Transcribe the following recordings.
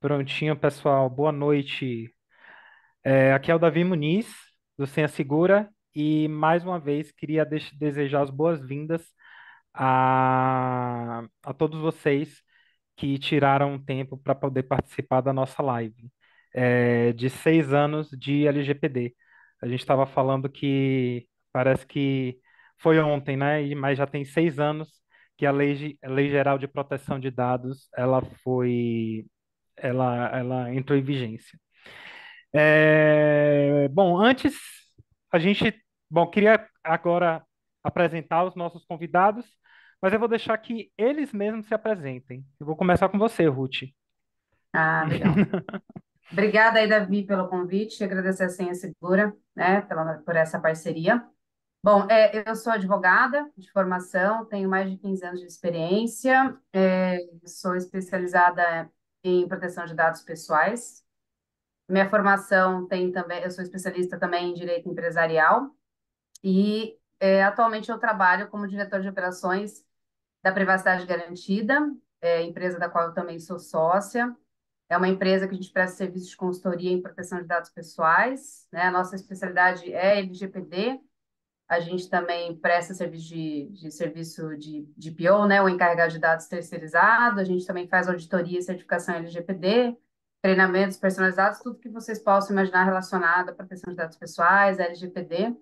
Prontinho, pessoal. Boa noite. Aqui é o Davi Muniz, do Senha Segura, e mais uma vez queria desejar as boas-vindas a todos vocês que tiraram um tempo para poder participar da nossa live, de 6 anos de LGPD. A gente estava falando que parece que foi ontem, né? Mas já tem 6 anos que a Lei Geral de Proteção de Dados ela entrou em vigência. Bom, antes a gente, queria agora apresentar os nossos convidados, mas eu vou deixar que eles mesmos se apresentem. Eu vou começar com você, Ruth. Ah, legal. Obrigada aí, Davi, pelo convite. Agradecer a Senha Segura, né, por essa parceria. Bom, eu sou advogada de formação, tenho mais de 15 anos de experiência, sou especializada em proteção de dados pessoais. Minha formação tem também, eu sou especialista também em direito empresarial e atualmente eu trabalho como diretor de operações da Privacidade Garantida, empresa da qual eu também sou sócia. É uma empresa que a gente presta serviço de consultoria em proteção de dados pessoais, né? A nossa especialidade é LGPD. A gente também presta serviço de PO, né? O encarregado de dados terceirizado. A gente também faz auditoria e certificação LGPD, treinamentos personalizados, tudo que vocês possam imaginar relacionado à proteção de dados pessoais, LGPD.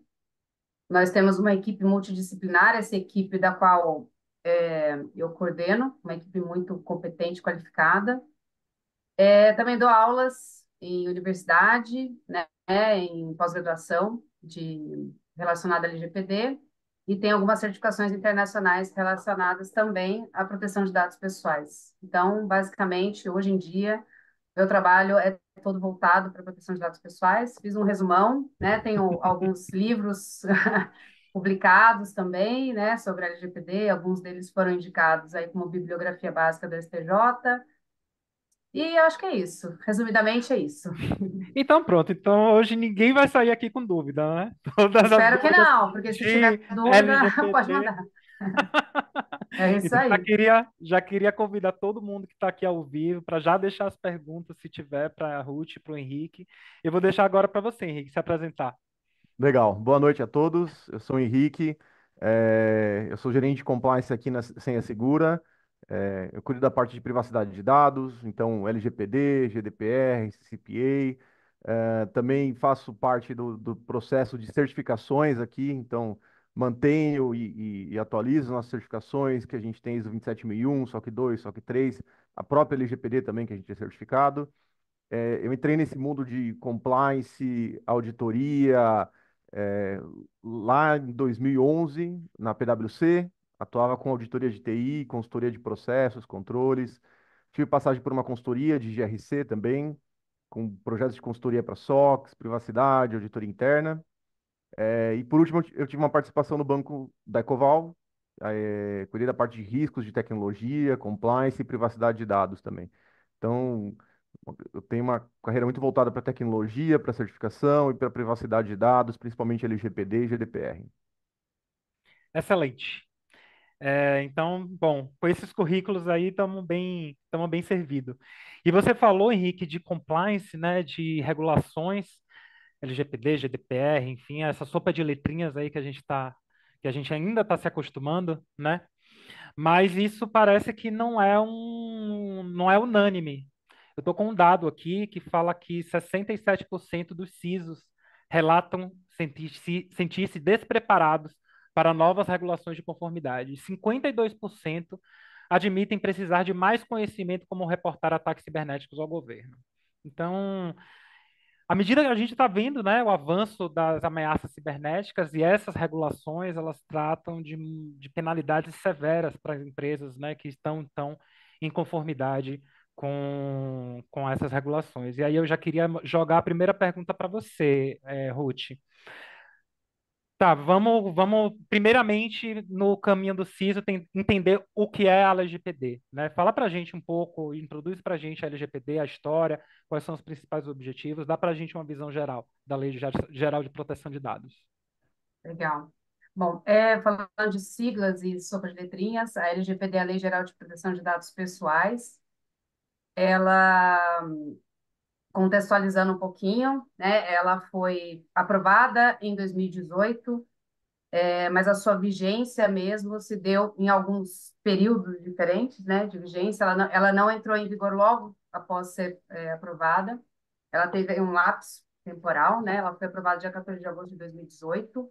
Nós temos uma equipe multidisciplinar, essa equipe da qual eu coordeno, uma equipe muito competente, qualificada. Também dou aulas em universidade, né, em pós-graduação relacionada à LGPD e tenho algumas certificações internacionais relacionadas também à proteção de dados pessoais. Então, basicamente, hoje em dia, meu trabalho é todo voltado para a proteção de dados pessoais. Fiz um resumão, né, tenho alguns livros publicados também, né, sobre a LGPD, alguns deles foram indicados aí como bibliografia básica do STJ. E eu acho que é isso. Resumidamente, é isso. Então, pronto. Então, hoje ninguém vai sair aqui com dúvida, né? Todas as Espero que dúvidas não, porque se tiver de dúvida, pode LGPD. mandar. É isso Então, aí. já queria convidar todo mundo que está aqui ao vivo para já deixar as perguntas, se tiver, para a Ruth e para o Henrique. Eu vou deixar agora para você, Henrique, se apresentar. Legal. Boa noite a todos. Eu sou o Henrique. Eu sou gerente de compliance aqui na Senha Segura. Eu cuido da parte de privacidade de dados, então LGPD, GDPR, CCPA. Também faço parte do processo de certificações aqui, então mantenho e atualizo nossas certificações, que a gente tem ISO 27001, SOC 2, SOC 3, a própria LGPD também, que a gente é certificado. Eu entrei nesse mundo de compliance, auditoria, é, lá em 2011, na PwC, atuava com auditoria de TI, consultoria de processos, controles. Tive passagem por uma consultoria de GRC também, com projetos de consultoria para SOX, privacidade, auditoria interna. E por último, eu tive uma participação no banco da Ecoval, cuidei da parte de riscos de tecnologia, compliance e privacidade de dados também. Então, eu tenho uma carreira muito voltada para tecnologia, para certificação e para privacidade de dados, principalmente LGPD e GDPR. Excelente. Então, bom, com esses currículos aí estamos bem servidos. E você falou, Henrique, de compliance, né, de regulações, LGPD, GDPR, enfim, essa sopa de letrinhas aí que a gente ainda está se acostumando, né? Mas isso parece que não é unânime. Eu estou com um dado aqui que fala que 67% dos CISOs relatam sentir-se despreparados para novas regulações de conformidade. 52% admitem precisar de mais conhecimento como reportar ataques cibernéticos ao governo. Então, à medida que a gente está vendo, né, o avanço das ameaças cibernéticas e essas regulações, elas tratam de penalidades severas para as empresas, né, que estão em conformidade com essas regulações. E aí eu já queria jogar a primeira pergunta para você, Ruth. Tá, vamos primeiramente no caminho do CISO entender o que é a LGPD, né? Fala para a gente um pouco, introduz para a gente a LGPD, a história, quais são os principais objetivos, dá para a gente uma visão geral da Geral de Proteção de Dados. Legal. Bom, falando de siglas e sopa de letrinhas, a LGPD é a Lei Geral de Proteção de Dados Pessoais. ela, contextualizando um pouquinho, né, ela foi aprovada em 2018, mas a sua vigência mesmo se deu em alguns períodos diferentes, né, de vigência. Ela não entrou em vigor logo após ser aprovada. Ela teve um lapso temporal, né? Ela foi aprovada dia 14 de agosto de 2018.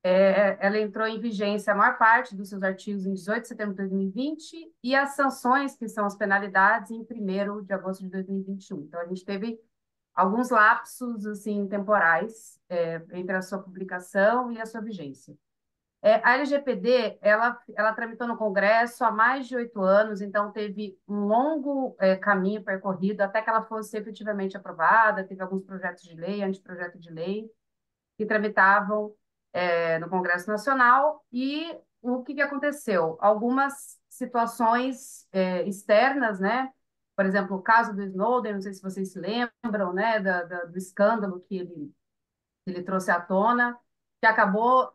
Ela entrou em vigência a maior parte dos seus artigos em 18 de setembro de 2020 e as sanções, que são as penalidades, em 1º de agosto de 2021. Então, a gente teve alguns lapsos assim temporais entre a sua publicação e a sua vigência. A LGPD, ela tramitou no Congresso há mais de 8 anos, então teve um longo caminho percorrido até que ela fosse efetivamente aprovada. Teve alguns projetos de lei, anteprojeto de lei, que tramitavam no Congresso Nacional. E o que aconteceu? Algumas situações externas, né? Por exemplo, o caso do Snowden, não sei se vocês se lembram, né, do escândalo que ele trouxe à tona, que acabou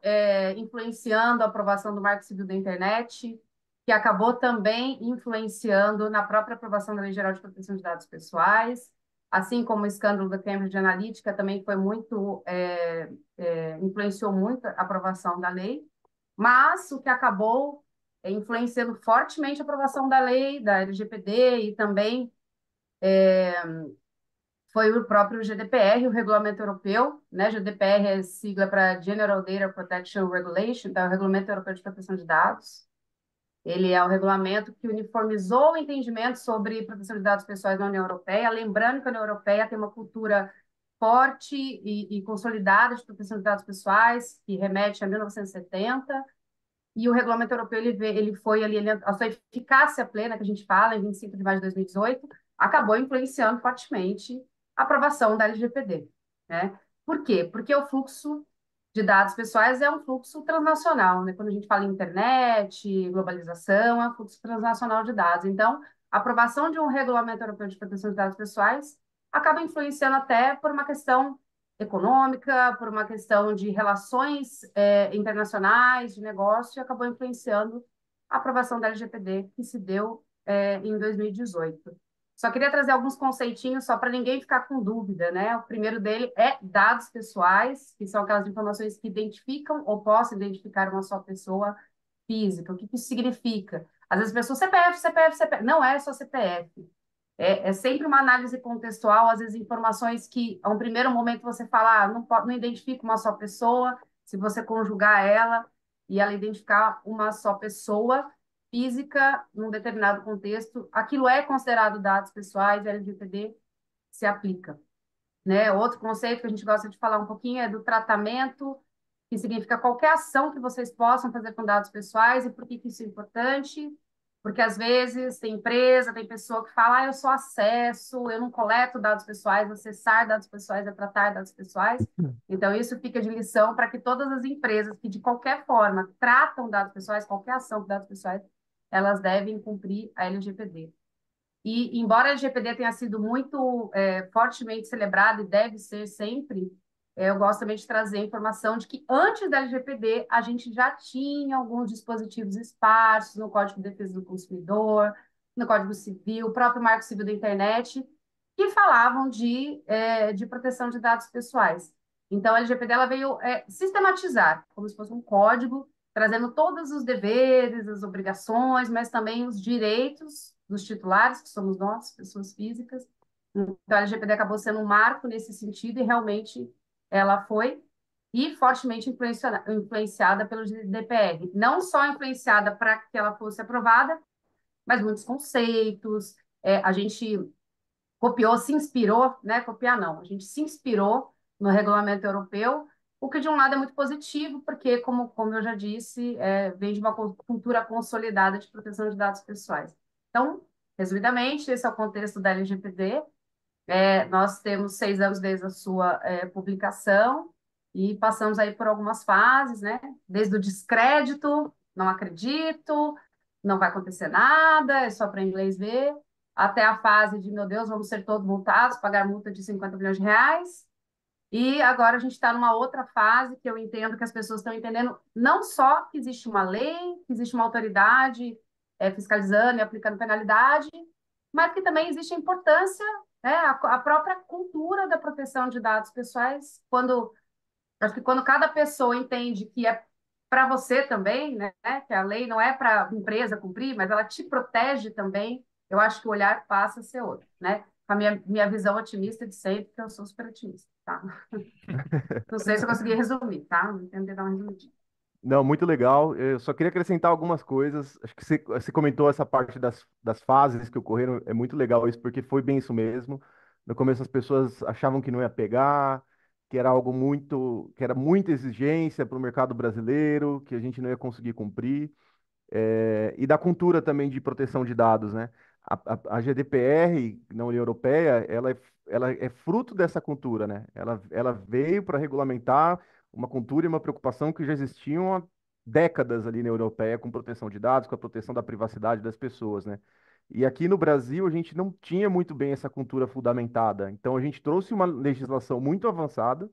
influenciando a aprovação do Marco Civil da Internet, que acabou também influenciando na própria aprovação da Lei Geral de Proteção de Dados Pessoais, assim como o escândalo da Cambridge Analytica também foi muito, influenciou muito a aprovação da lei, mas o que acabou influenciando fortemente a aprovação da lei, da LGPD, e também foi o próprio GDPR, o Regulamento Europeu, né? GDPR é sigla para General Data Protection Regulation, então é o Regulamento Europeu de Proteção de Dados. Ele é o regulamento que uniformizou o entendimento sobre proteção de dados pessoais na União Europeia, lembrando que a União Europeia tem uma cultura forte e consolidada de proteção de dados pessoais, que remete a 1970, e o Regulamento Europeu ele foi ali, a sua eficácia plena, que a gente fala, em 25 de maio de 2018, acabou influenciando fortemente a aprovação da LGPD, né? Por quê? Porque o fluxo de dados pessoais é um fluxo transnacional, né? Quando a gente fala em internet, globalização, é um fluxo transnacional de dados. Então, a aprovação de um Regulamento Europeu de Proteção de Dados Pessoais acaba influenciando até por uma questão econômica, por uma questão de relações internacionais, de negócio, e acabou influenciando a aprovação da LGPD, que se deu em 2018. Só queria trazer alguns conceitinhos só para ninguém ficar com dúvida, né? O primeiro dele é dados pessoais, que são aquelas informações que identificam ou possam identificar uma só pessoa física. O que isso significa? Às vezes a pessoa CPF, CPF, CPF. Não é só CPF. É sempre uma análise contextual, às vezes informações que, a um primeiro momento, você fala, não identifica uma só pessoa. Se você conjugar ela e ela identificar uma só pessoa física num determinado contexto, aquilo é considerado dados pessoais, e a LGPD se aplica, né? Outro conceito que a gente gosta de falar um pouquinho é do tratamento, que significa qualquer ação que vocês possam fazer com dados pessoais. E por que isso é importante? Porque às vezes tem empresa, tem pessoa que fala, eu só acesso, eu não coleto dados pessoais, acessar dados pessoais é tratar dados pessoais. Então, isso fica de lição para que todas as empresas que, de qualquer forma, tratam dados pessoais, qualquer ação com dados pessoais, elas devem cumprir a LGPD. E, embora a LGPD tenha sido muito fortemente celebrada e deve ser sempre, eu gosto também de trazer a informação de que antes da LGPD a gente já tinha alguns dispositivos esparsos no Código de Defesa do Consumidor, no Código Civil, o próprio Marco Civil da Internet, que falavam de proteção de dados pessoais. Então, a LGPD ela veio sistematizar, como se fosse um código, trazendo todos os deveres, as obrigações, mas também os direitos dos titulares, que somos nós, pessoas físicas. Então, a LGPD acabou sendo um marco nesse sentido, e realmente ela foi e fortemente influenciada pelo GDPR. Não só influenciada para que ela fosse aprovada, mas muitos conceitos. A gente copiou, se inspirou, né? Copiar não, a gente se inspirou no regulamento europeu, o que de um lado é muito positivo, porque, como eu já disse, vem de uma cultura consolidada de proteção de dados pessoais. Então, resumidamente, esse é o contexto da LGPD. Nós temos 6 anos desde a sua publicação e passamos aí por algumas fases, né? Desde o descrédito, não acredito, não vai acontecer nada, é só para inglês ver, até a fase de, meu Deus, vamos ser todos multados, pagar multa de 50 milhões de reais. E agora a gente está numa outra fase que eu entendo que as pessoas estão entendendo não só que existe uma lei, que existe uma autoridade fiscalizando e aplicando penalidade, mas que também existe a importância, né, a própria cultura da proteção de dados pessoais, quando acho que quando cada pessoa entende que é para você também, né, que a lei não é para a empresa cumprir, mas ela te protege também, eu acho que o olhar passa a ser outro, né? Com a minha visão otimista de sempre, que eu sou super otimista, tá? Não sei se eu consegui resumir, tá? Vou tentar dar uma resumidinha. Não, muito legal. Eu só queria acrescentar algumas coisas. Acho que você comentou essa parte das fases que ocorreram. É muito legal isso, porque foi bem isso mesmo. No começo as pessoas achavam que não ia pegar, que era algo muito, que era muita exigência para o mercado brasileiro, que a gente não ia conseguir cumprir. E da cultura também de proteção de dados, né? A GDPR na União Europeia, ela é fruto dessa cultura, né? Ela veio para regulamentar uma cultura e uma preocupação que já existiam há décadas ali na União Europeia com proteção de dados, com a proteção da privacidade das pessoas, né? E aqui no Brasil a gente não tinha muito bem essa cultura fundamentada. Então a gente trouxe uma legislação muito avançada,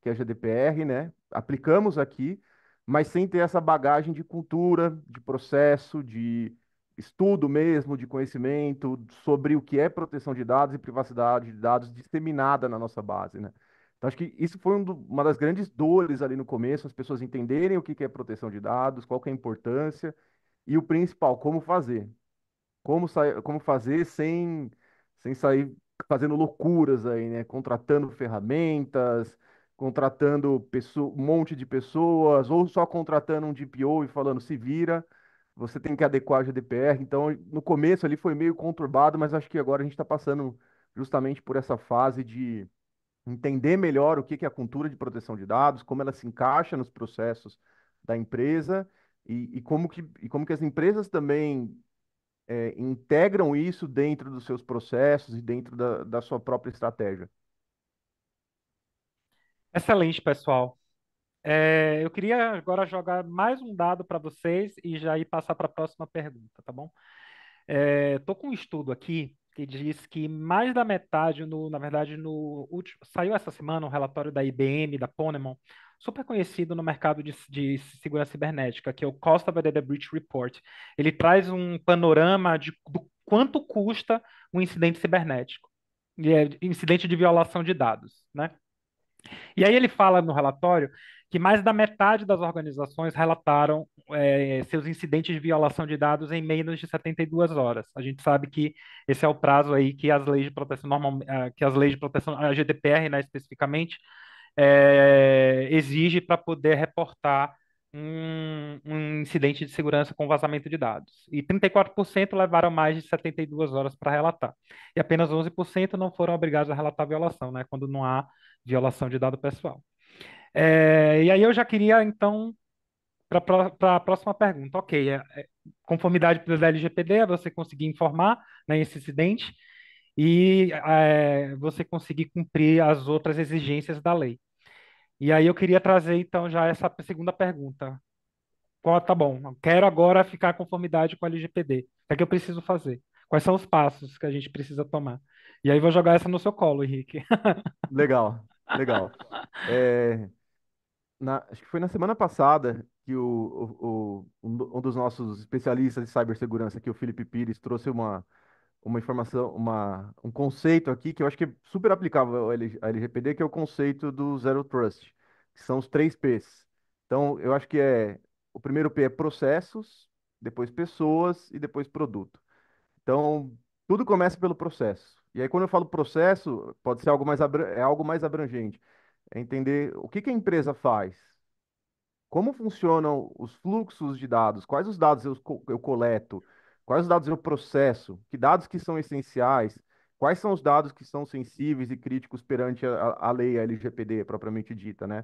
que é a GDPR, né? Aplicamos aqui, mas sem ter essa bagagem de cultura, de processo, de estudo mesmo, de conhecimento sobre o que é proteção de dados e privacidade de dados disseminada na nossa base, né? Então, acho que isso foi uma das grandes dores ali no começo, as pessoas entenderem o que que é proteção de dados, qual que é a importância e o principal, como fazer. Como fazer sem sair fazendo loucuras aí, né? Contratando ferramentas, contratando um monte de pessoas, ou só contratando um DPO e falando se vira. Você tem que adequar a GDPR. Então, no começo ali foi meio conturbado, mas acho que agora a gente está passando justamente por essa fase de entender melhor o que que é a cultura de proteção de dados, como ela se encaixa nos processos da empresa e como que as empresas também integram isso dentro dos seus processos e dentro da sua própria estratégia. Excelente, pessoal. Eu queria agora jogar mais um dado para vocês e já ir passar para a próxima pergunta, tá bom? Estou com um estudo aqui que diz que mais da metade, na verdade, no último, saiu essa semana um relatório da IBM, da Ponemon, super conhecido no mercado de segurança cibernética, que é o Cost of a Data Breach Report. Ele traz um panorama do quanto custa um incidente cibernético, incidente de violação de dados, né? E aí ele fala no relatório que mais da metade das organizações relataram seus incidentes de violação de dados em menos de 72 horas. A gente sabe que esse é o prazo aí que as leis de proteção que as leis de proteção, a GDPR, né, especificamente, exige para poder reportar um incidente de segurança com vazamento de dados. E 34% levaram mais de 72 horas para relatar. E apenas 11% não foram obrigados a relatar violação, né, quando não há violação de dado pessoal. E aí eu já queria, então, para a próxima pergunta. Ok, conformidade da LGPD é você conseguir informar, né, esse incidente e você conseguir cumprir as outras exigências da lei. E aí eu queria trazer, então, já essa segunda pergunta. Tá bom, eu quero agora ficar em conformidade com a LGPD. O que é que eu preciso fazer? Quais são os passos que a gente precisa tomar? E aí vou jogar essa no seu colo, Henrique. Legal, legal. É, acho que foi na semana passada que um dos nossos especialistas de cibersegurança, que o Felipe Pires, trouxe uma informação, um conceito aqui que eu acho que é super aplicável à LGPD, que é o conceito do Zero Trust, que são os três P's. Então, eu acho que o primeiro P é processos, depois pessoas e depois produto. Então, tudo começa pelo processo. E aí, quando eu falo processo, pode ser algo mais abrangente. É entender o que que a empresa faz, como funcionam os fluxos de dados, quais os dados eu coleto, quais os dados eu processo, que dados que são essenciais, quais são os dados que são sensíveis e críticos perante a lei, a LGPD propriamente dita, né?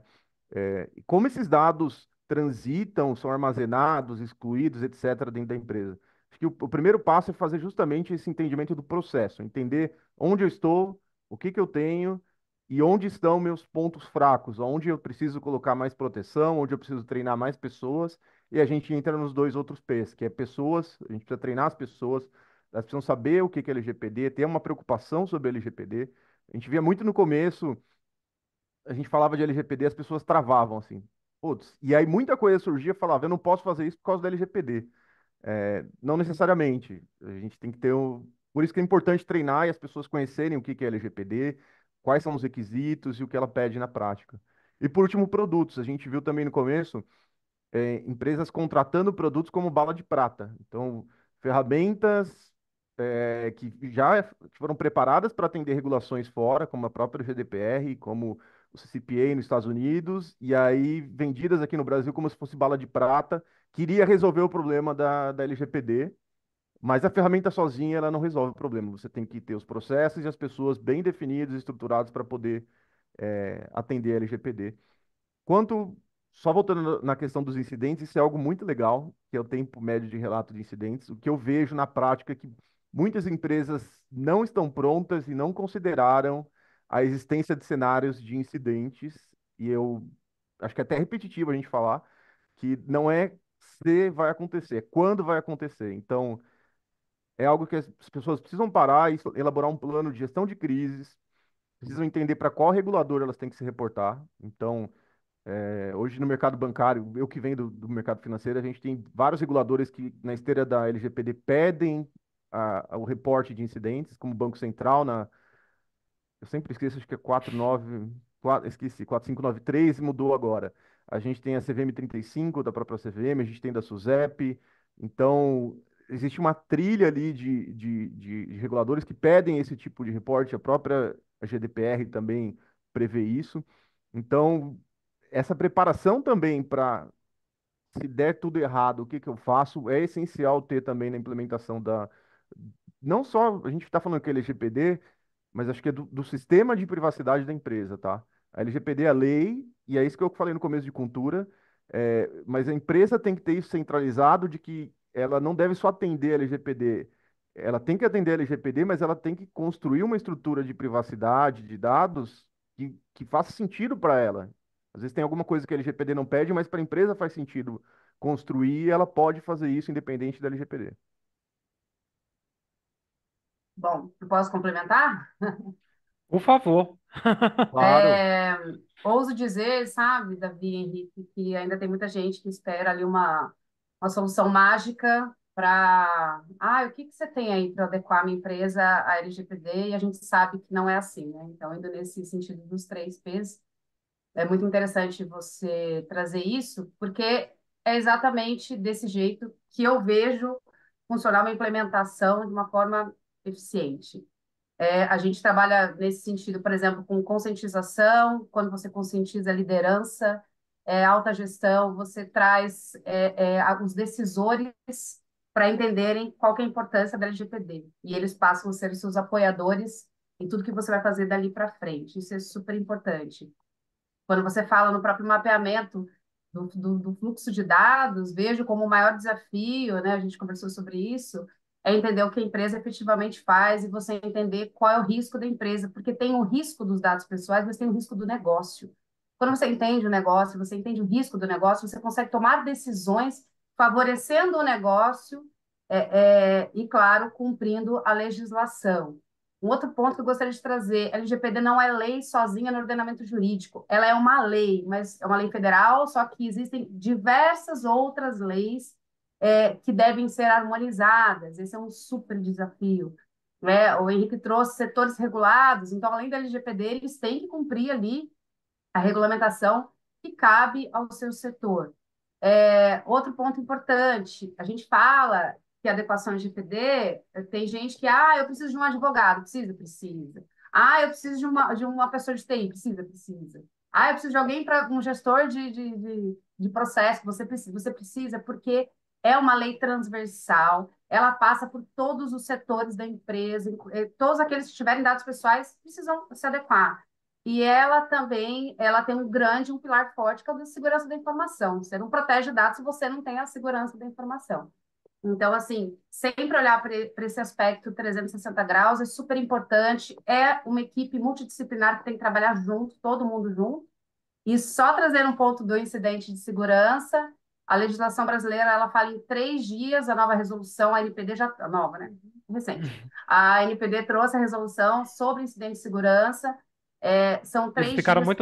E como esses dados transitam, são armazenados, excluídos, etc., dentro da empresa. Acho que o primeiro passo é fazer justamente esse entendimento do processo, entender onde eu estou, o que que eu tenho e onde estão meus pontos fracos, onde eu preciso colocar mais proteção, onde eu preciso treinar mais pessoas, e a gente entra nos dois outros P's, que é pessoas, a gente precisa treinar as pessoas, elas precisam saber o que que é LGPD, ter uma preocupação sobre LGPD. A gente via muito no começo, a gente falava de LGPD, as pessoas travavam assim. Putz, e aí muita coisa surgia, falava, eu não posso fazer isso por causa da LGPD. Não necessariamente. A gente tem que ter Por isso que é importante treinar e as pessoas conhecerem o que que é LGPD, quais são os requisitos e o que ela pede na prática. E por último, produtos. A gente viu também no começo empresas contratando produtos como bala de prata. Então, ferramentas que já foram preparadas para atender regulações fora, como a própria GDPR, como o CCPA nos Estados Unidos, e aí vendidas aqui no Brasil como se fosse bala de prata, queria resolver o problema da LGPD, mas a ferramenta sozinha ela não resolve o problema. Você tem que ter os processos e as pessoas bem definidos, estruturados para poder atender a LGPD. Quanto, só voltando na questão dos incidentes, isso é algo muito legal, que é o tempo médio de relato de incidentes. O que eu vejo na prática é que muitas empresas não estão prontas e não consideraram a existência de cenários de incidentes, e eu acho que é até repetitivo a gente falar que não é se vai acontecer, é quando vai acontecer. Então, é algo que as pessoas precisam parar e elaborar um plano de gestão de crises, precisam entender para qual regulador elas têm que se reportar. Então, hoje no mercado bancário, eu que venho do mercado financeiro, a gente tem vários reguladores que, na esteira da LGPD, pedem o reporte de incidentes, como o Banco Central, eu sempre esqueço, acho que é 4593 e mudou agora. A gente tem a CVM 35 da própria CVM, a gente tem da SUSEP. Então, existe uma trilha ali de reguladores que pedem esse tipo de reporte, a própria GDPR também prevê isso. Então, essa preparação também para, se der tudo errado, o que que eu faço, é essencial ter também na implementação não só, a gente está falando que é LGPD, mas acho que é do sistema de privacidade da empresa, tá? A LGPD é a lei, e é isso que eu falei no começo de cultura, mas a empresa tem que ter isso centralizado de que ela não deve só atender a LGPD, ela tem que atender a LGPD, mas ela tem que construir uma estrutura de privacidade de dados que faça sentido para ela. Às vezes tem alguma coisa que a LGPD não pede, mas para a empresa faz sentido construir, e ela pode fazer isso independente da LGPD. Bom, eu posso complementar? Por favor. Claro. Ouso dizer, sabe, Davi e Henrique, que ainda tem muita gente que espera ali uma solução mágica para. Ah, o que que você tem aí para adequar a minha empresa à LGPD? E a gente sabe que não é assim, né? Então, indo nesse sentido dos 3 Ps, é muito interessante você trazer isso, porque é exatamente desse jeito que eu vejo funcionar uma implementação de uma forma eficiente. A gente trabalha nesse sentido, por exemplo, com conscientização, quando você conscientiza a liderança, alta gestão, você traz os decisores para entenderem qual que é a importância da LGPD. E eles passam a ser os seus apoiadores em tudo que você vai fazer dali para frente. Isso é super importante. Quando você fala no próprio mapeamento do fluxo de dados, vejo como o maior desafio, né? A gente conversou sobre isso, é entender o que a empresa efetivamente faz e você entender qual é o risco da empresa, porque tem o risco dos dados pessoais, mas tem o risco do negócio. Quando você entende o negócio, você entende o risco do negócio, você consegue tomar decisões favorecendo o negócio e, claro, cumprindo a legislação. Um outro ponto que eu gostaria de trazer, a LGPD não é lei sozinha no ordenamento jurídico. Ela é uma lei, mas é uma lei federal, só que existem diversas outras leis que devem ser harmonizadas. Esse é um super desafio. Né? O Henrique trouxe setores regulados, então, além da LGPD, eles têm que cumprir ali a regulamentação que cabe ao seu setor. Outro ponto importante, a gente fala que a adequação LGPD, tem gente que, eu preciso de um advogado, precisa. Eu preciso de uma pessoa de TI, precisa. Eu preciso de alguém para um gestor de processo, você precisa, porque é uma lei transversal, ela passa por todos os setores da empresa, todos aqueles que tiverem dados pessoais precisam se adequar. E ela também, ela tem um pilar forte, que é o da segurança da informação. Você não protege dados se você não tem a segurança da informação. Então, assim, sempre olhar para esse aspecto 360 graus é super importante. É uma equipe multidisciplinar que tem que trabalhar junto, todo mundo junto. E só trazer um ponto do incidente de segurança, a legislação brasileira, ela fala em 3 dias, a nova resolução, a NPD já, a nova, né? Recente. A NPD trouxe a resolução sobre incidente de segurança, são Eles três ficaram dias.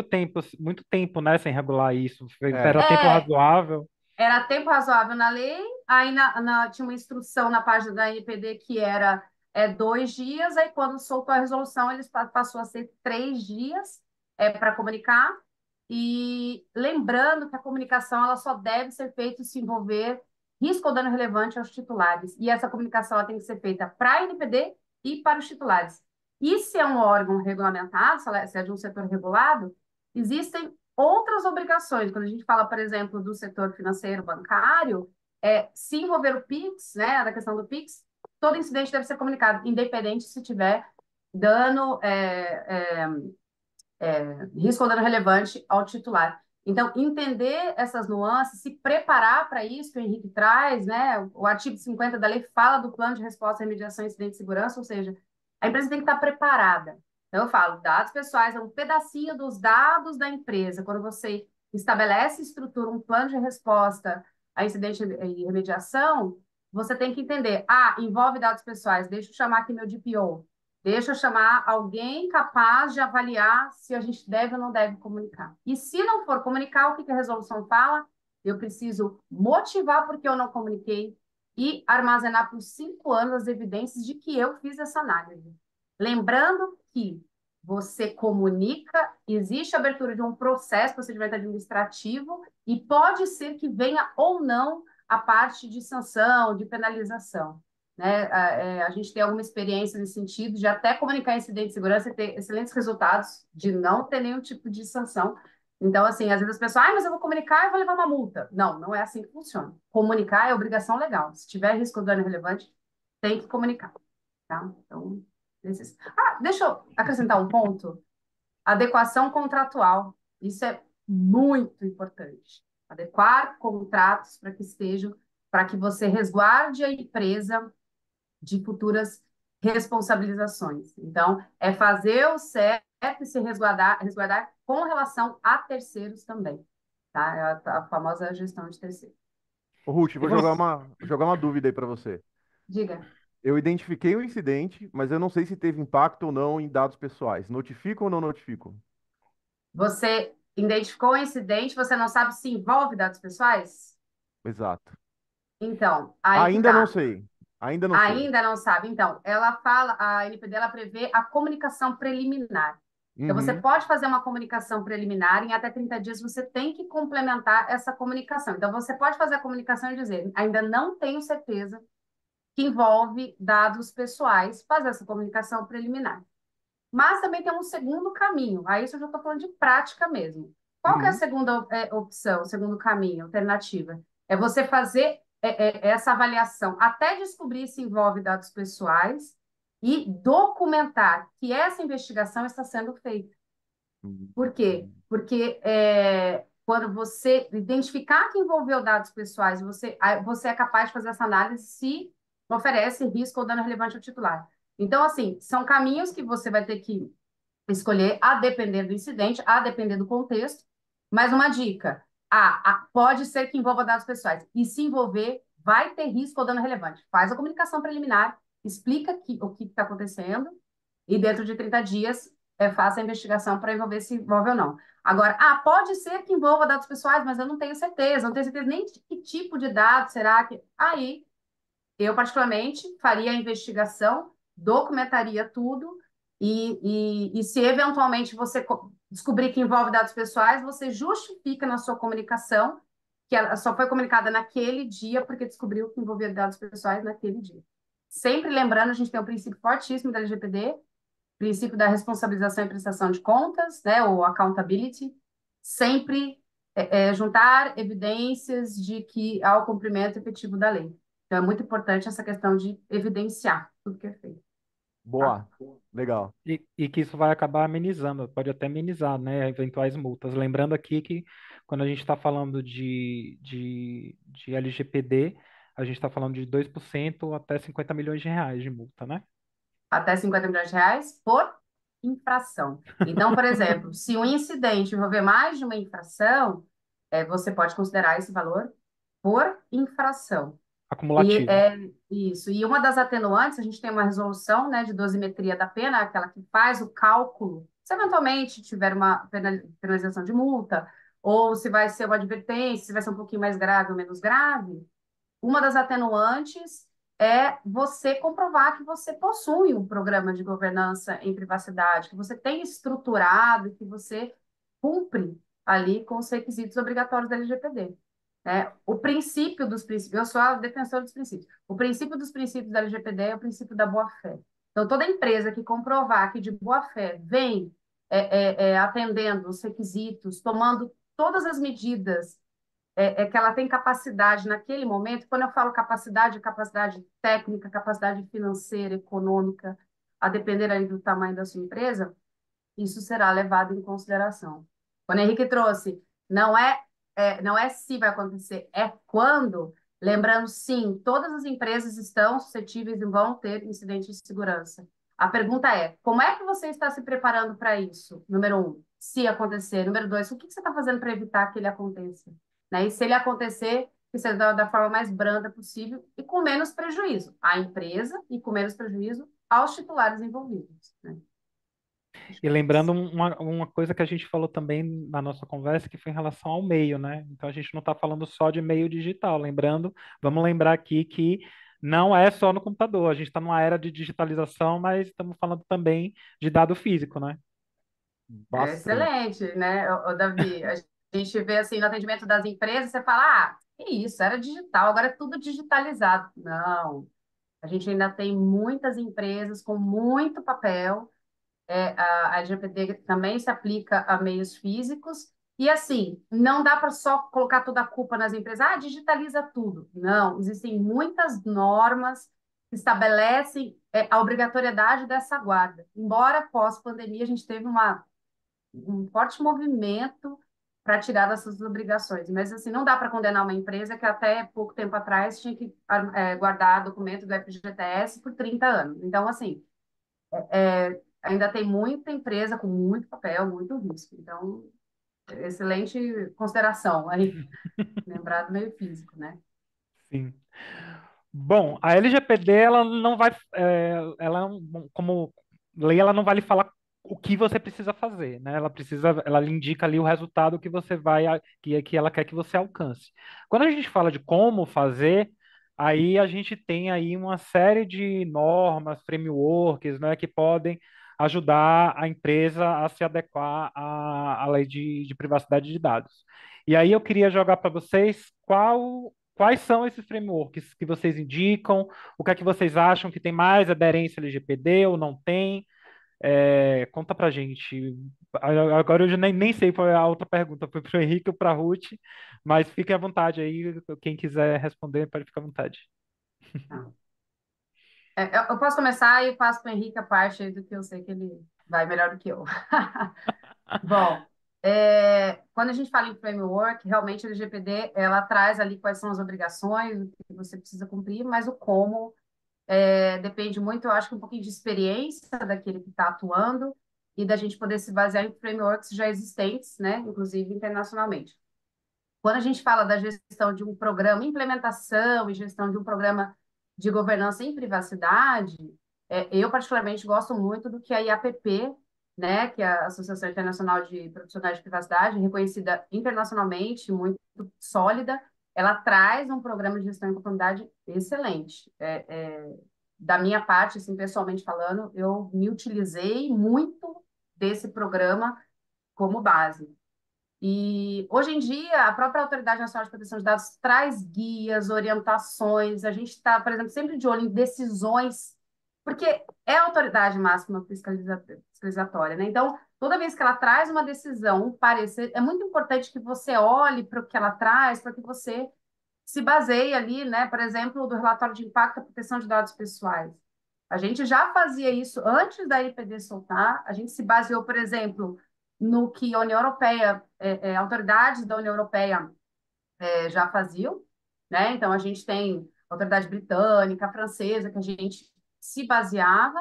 muito tempo, né, sem regular isso. É, Era tempo É, razoável. era tempo razoável na lei, aí tinha uma instrução na página da NPD que era é 2 dias, aí quando soltou a resolução, eles passou a ser 3 dias para comunicar. E lembrando que a comunicação ela só deve ser feita se envolver risco ou dano relevante aos titulares. E essa comunicação ela tem que ser feita para a NPD e para os titulares. E se é um órgão regulamentado, se é de um setor regulado, existem outras obrigações. Quando a gente fala, por exemplo, do setor financeiro bancário, se envolver o PIX, né, da questão do PIX, todo incidente deve ser comunicado, independente se tiver dano, risco ou dano relevante ao titular. Então, entender essas nuances, se preparar para isso que o Henrique traz, né? O artigo 50 da lei fala do plano de resposta à remediação, incidente de segurança, ou seja, a empresa tem que estar preparada. Então, eu falo, dados pessoais é um pedacinho dos dados da empresa. Quando você estabelece e estrutura um plano de resposta a incidente e remediação, você tem que entender, envolve dados pessoais, deixa eu chamar aqui meu DPO, deixa eu chamar alguém capaz de avaliar se a gente deve ou não deve comunicar. E se não for comunicar, o que que a resolução fala? Eu preciso motivar porque eu não comuniquei e armazenar por 5 anos as evidências de que eu fiz essa análise. Lembrando que você comunica, existe a abertura de um processo, procedimento administrativo, e pode ser que venha ou não a parte de sanção, de penalização. Né? A gente tem alguma experiência nesse sentido de até comunicar incidente de segurança e ter excelentes resultados de não ter nenhum tipo de sanção. Então, assim, às vezes as pessoas, mas eu vou comunicar e vou levar uma multa. Não, não é assim que funciona. Comunicar é obrigação legal. Se tiver risco de dano relevante, tem que comunicar, tá? Então, deixa eu acrescentar um ponto. Adequação contratual. Isso é muito importante. Adequar contratos para que estejam, para que você resguarde a empresa de futuras responsabilizações. Então, é fazer o certo e se resguardar com relação a terceiros também, tá? É a famosa gestão de terceiros. Ô, Ruth, E vou você, jogar uma dúvida aí para você. Diga, Eu identifiquei o incidente, mas eu não sei se teve impacto ou não em dados pessoais. Notifico ou não notifico? você identificou o incidente, você não sabe se envolve dados pessoais? Exato. Então, aí que Ainda não tá. sei. Ainda não sei. Ainda não sabe. Então, ela fala, a NPD ela prevê a comunicação preliminar. Então, você Uhum. pode fazer uma comunicação preliminar, em até 30 dias você tem que complementar essa comunicação. Então, você pode fazer a comunicação e dizer, ainda não tenho certeza que envolve dados pessoais, fazer essa comunicação preliminar. Mas também tem um segundo caminho, aí isso eu já estou falando de prática mesmo. Qual que é a Uhum. segunda opção, o segundo caminho, alternativa? É você fazer essa avaliação até descobrir se envolve dados pessoais e documentar que essa investigação está sendo feita. Por quê? Uhum. Porque quando você identificar que envolveu dados pessoais, você é capaz de fazer essa análise se oferece risco ou dano relevante ao titular. Então, assim, são caminhos que você vai ter que escolher a depender do incidente, a depender do contexto. Mas uma dica: pode ser que envolva dados pessoais. E se envolver, vai ter risco ou dano relevante. Faz a comunicação preliminar, explica o que está acontecendo, e dentro de 30 dias faça a investigação para envolver se envolve ou não. Agora, pode ser que envolva dados pessoais, mas eu não tenho certeza, não tenho certeza nem de que tipo de dados será que. Aí, eu, particularmente, faria a investigação, documentaria tudo, e se eventualmente você descobrir que envolve dados pessoais, você justifica na sua comunicação que ela só foi comunicada naquele dia porque descobriu que envolvia dados pessoais naquele dia. Sempre lembrando, a gente tem um princípio fortíssimo da LGPD, princípio da responsabilização e prestação de contas, né, ou accountability, sempre juntar evidências de que há o cumprimento efetivo da lei. Então, é muito importante essa questão de evidenciar tudo que é feito, tá? Boa. Legal. e que isso vai acabar amenizando, pode até amenizar, né, eventuais multas. Lembrando aqui que quando a gente está falando de LGPD, a gente está falando de 2% até 50 milhões de reais de multa, né? Até 50 milhões de reais por infração. Então, por exemplo, se um incidente envolver mais de uma infração, você pode considerar esse valor por infração. E Acumulativo. é isso. E uma das atenuantes, a gente tem uma resolução, né, de dosimetria da pena, aquela que faz o cálculo, se eventualmente tiver uma penalização de multa, ou se vai ser uma advertência, se vai ser um pouquinho mais grave ou menos grave, uma das atenuantes é você comprovar que você possui um programa de governança em privacidade, que você tem estruturado, que você cumpre ali com os requisitos obrigatórios da LGPD. Né? O princípio dos princípios, eu sou a defensora dos princípios. O princípio dos princípios da LGPD é o princípio da boa-fé. Então, toda empresa que comprovar que de boa-fé vem atendendo os requisitos, tomando todas as medidas que ela tem capacidade naquele momento. Quando eu falo capacidade, é capacidade técnica, capacidade financeira, econômica, a depender aí do tamanho da sua empresa, isso será levado em consideração. Quando o Henrique trouxe, não é se vai acontecer, é quando. Lembrando, sim, todas as empresas estão suscetíveis e vão ter incidentes de segurança. A pergunta é, como é que você está se preparando para isso? Número um, se acontecer. Número dois, o que você está fazendo para evitar que ele aconteça? Né? E se ele acontecer, que seja da forma mais branda possível e com menos prejuízo à empresa e com menos prejuízo aos titulares envolvidos. Né? Acho E que é isso. lembrando uma coisa que a gente falou também na nossa conversa, que foi em relação ao meio, né? Então a gente não está falando só de meio digital. Lembrando, vamos lembrar aqui que não é só no computador. A gente está numa era de digitalização, mas estamos falando também de dado físico, né? É Bastante. excelente, né, Davi? A gente vê assim no atendimento das empresas, você fala, que isso, era digital, agora é tudo digitalizado. Não, a gente ainda tem muitas empresas com muito papel. A LGPD também se aplica a meios físicos. E assim, não dá para só colocar toda a culpa nas empresas, digitaliza tudo. Não, existem muitas normas que estabelecem a obrigatoriedade dessa guarda. Embora pós-pandemia a gente teve um forte movimento para tirar dessas obrigações. Mas, assim, não dá para condenar uma empresa que até pouco tempo atrás tinha que guardar documento do FGTS por 30 anos. Então, assim, ainda tem muita empresa com muito papel, muito risco. Então, excelente consideração aí, lembrar do meio físico, né? Sim. Bom, a LGPD ela não vai, ela como lei, ela não vai lhe falar o que você precisa fazer, né? Ela lhe indica ali o resultado que você que ela quer que você alcance. Quando a gente fala de como fazer, aí a gente tem aí uma série de normas, frameworks, né, que podem ajudar a empresa a se adequar à lei de privacidade de dados. E aí eu queria jogar para vocês quais são esses frameworks que vocês indicam? O que é que vocês acham que tem mais aderência LGPD ou não tem? Conta pra gente. Agora eu já nem sei qual é a outra pergunta. Foi para o Henrique ou para a Ruth, mas fiquem à vontade aí. Quem quiser responder, pode ficar à vontade. Tá. Eu posso começar e passo para o Henrique a parte aí do que eu sei que ele vai melhor do que eu. Bom, quando a gente fala em framework, realmente a LGPD ela traz ali quais são as obrigações, o que você precisa cumprir, mas o como depende muito, eu acho que um pouquinho de experiência daquele que está atuando e da gente poder se basear em frameworks já existentes, né, inclusive internacionalmente. Quando a gente fala da gestão de um programa, implementação e gestão de um programa de governança em privacidade, eu particularmente gosto muito do que a IAPP, né, que é a Associação Internacional de Profissionais de Privacidade, reconhecida internacionalmente, muito sólida, ela traz um programa de gestão em conformidade excelente. Da minha parte, assim, pessoalmente falando, eu me utilizei muito desse programa como base. E hoje em dia, a própria Autoridade Nacional de Proteção de Dados traz guias, orientações. A gente está, por exemplo, sempre de olho em decisões, porque é a autoridade máxima fiscalizatória, né? Então, toda vez que ela traz uma decisão, um parecer, é muito importante que você olhe para o que ela traz, para que você se baseie ali, né? Por exemplo, do relatório de impacto da proteção de dados pessoais. A gente já fazia isso antes da IPD soltar. A gente se baseou, por exemplo, no que a União Europeia, autoridades da União Europeia já faziam, né? Então a gente tem a autoridade britânica, a francesa, que a gente se baseava,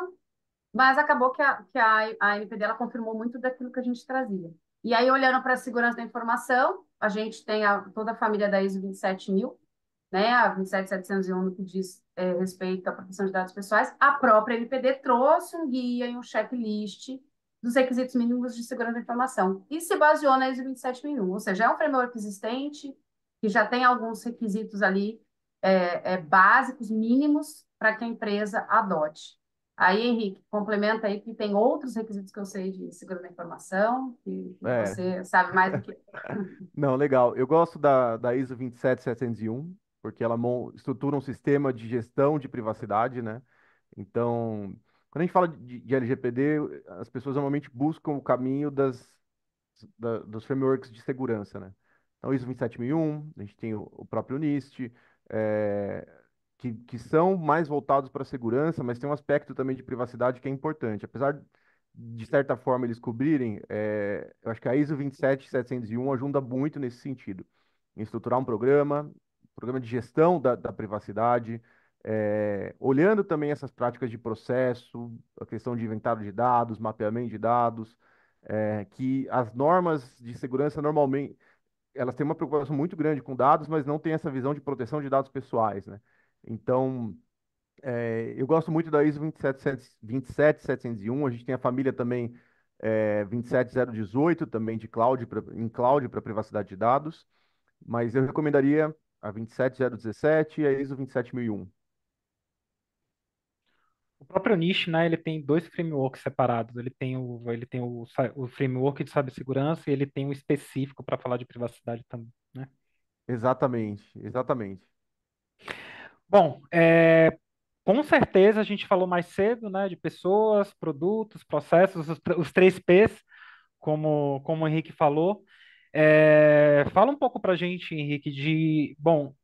mas acabou que a NPD ela confirmou muito daquilo que a gente trazia. E aí, olhando para a segurança da informação, a gente tem toda a família da ISO 27000, né, a 27701, no que diz respeito à proteção de dados pessoais. A própria NPD trouxe um guia e um checklist dos requisitos mínimos de segurança da informação e se baseou na ISO 27001, ou seja, é um framework existente que já tem alguns requisitos ali básicos, mínimos, para que a empresa adote. Aí, Henrique, complementa aí que tem outros requisitos que eu sei de segurança da informação, que É, você sabe mais do que eu. não, legal. Eu gosto da ISO 27701, porque ela estrutura um sistema de gestão de privacidade, né? Então, quando a gente fala de LGPD, as pessoas normalmente buscam o caminho dos frameworks de segurança, né? Então, ISO 27001, a gente tem o próprio NIST, é, que são mais voltados para a segurança, mas tem um aspecto também de privacidade que é importante. Apesar de certa forma eles cobrirem, eu acho que a ISO 27701 ajuda muito nesse sentido, em estruturar programa de gestão da privacidade, olhando também essas práticas de processo, a questão de inventário de dados, mapeamento de dados, que as normas de segurança normalmente elas têm uma preocupação muito grande com dados, mas não têm essa visão de proteção de dados pessoais, né? Então, eu gosto muito da ISO 27701. A gente tem a família também 27018, também de cloud, em cloud para privacidade de dados, mas eu recomendaria a 27017 e a ISO 27001. O próprio NIST, né, ele tem dois frameworks separados. Ele tem o framework de cibersegurança e ele tem um específico para falar de privacidade também, né? Exatamente, exatamente. Bom, com certeza a gente falou mais cedo, né, de pessoas, produtos, processos, os três P's, como o Henrique falou. Fala um pouco para a gente, Henrique, bom,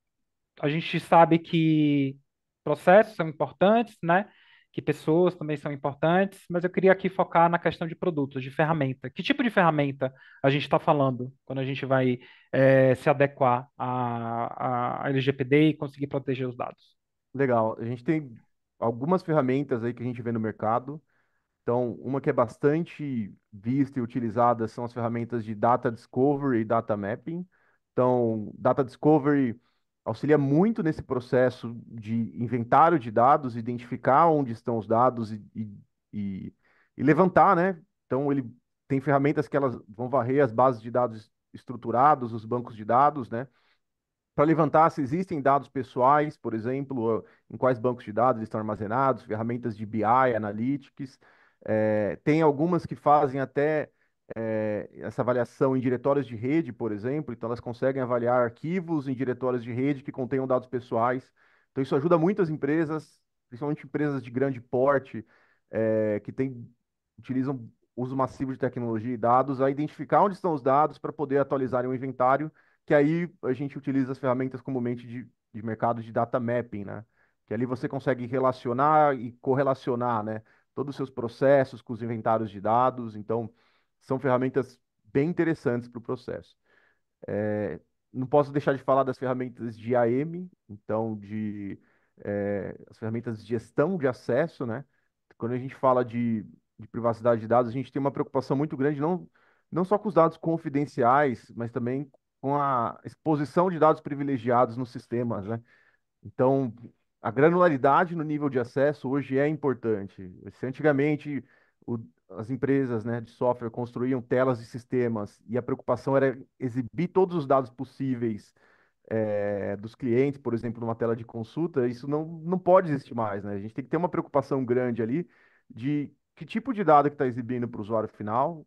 a gente sabe que processos são importantes, né? Que pessoas também são importantes, mas eu queria aqui focar na questão de produtos, de ferramenta. Que tipo de ferramenta a gente está falando quando a gente vai se adequar à LGPD e conseguir proteger os dados? Legal. A gente tem algumas ferramentas aí que a gente vê no mercado. Então, uma que é bastante vista e utilizada são as ferramentas de Data Discovery e Data Mapping. Então, Data Discovery auxilia muito nesse processo de inventário de dados, identificar onde estão os dados e, e levantar, né? Então, ele tem ferramentas que elas vão varrer as bases de dados estruturados, os bancos de dados, né? Para levantar se existem dados pessoais, por exemplo, em quais bancos de dados eles estão armazenados, ferramentas de BI, Analytics. Tem algumas que fazem até essa avaliação em diretórios de rede, por exemplo, então elas conseguem avaliar arquivos em diretórios de rede que contenham dados pessoais. Então isso ajuda muito as empresas, principalmente empresas de grande porte, utilizam uso massivo de tecnologia e dados, a identificar onde estão os dados para poder atualizarem o inventário, que aí a gente utiliza as ferramentas comumente de mercado de data mapping, né? Que ali você consegue relacionar e correlacionar, né? Todos os seus processos com os inventários de dados. Então, são ferramentas bem interessantes para o processo. Não posso deixar de falar das ferramentas de AM, então, as ferramentas de gestão de acesso, né? Quando a gente fala de privacidade de dados, a gente tem uma preocupação muito grande, não só com os dados confidenciais, mas também com a exposição de dados privilegiados nos sistemas, né? Então, a granularidade no nível de acesso hoje é importante. Se antigamente as empresas, né, de software construíam telas de sistemas e a preocupação era exibir todos os dados possíveis dos clientes, por exemplo, numa tela de consulta, isso não pode existir mais, né? A gente tem que ter uma preocupação grande ali de que tipo de dado que está exibindo para o usuário final,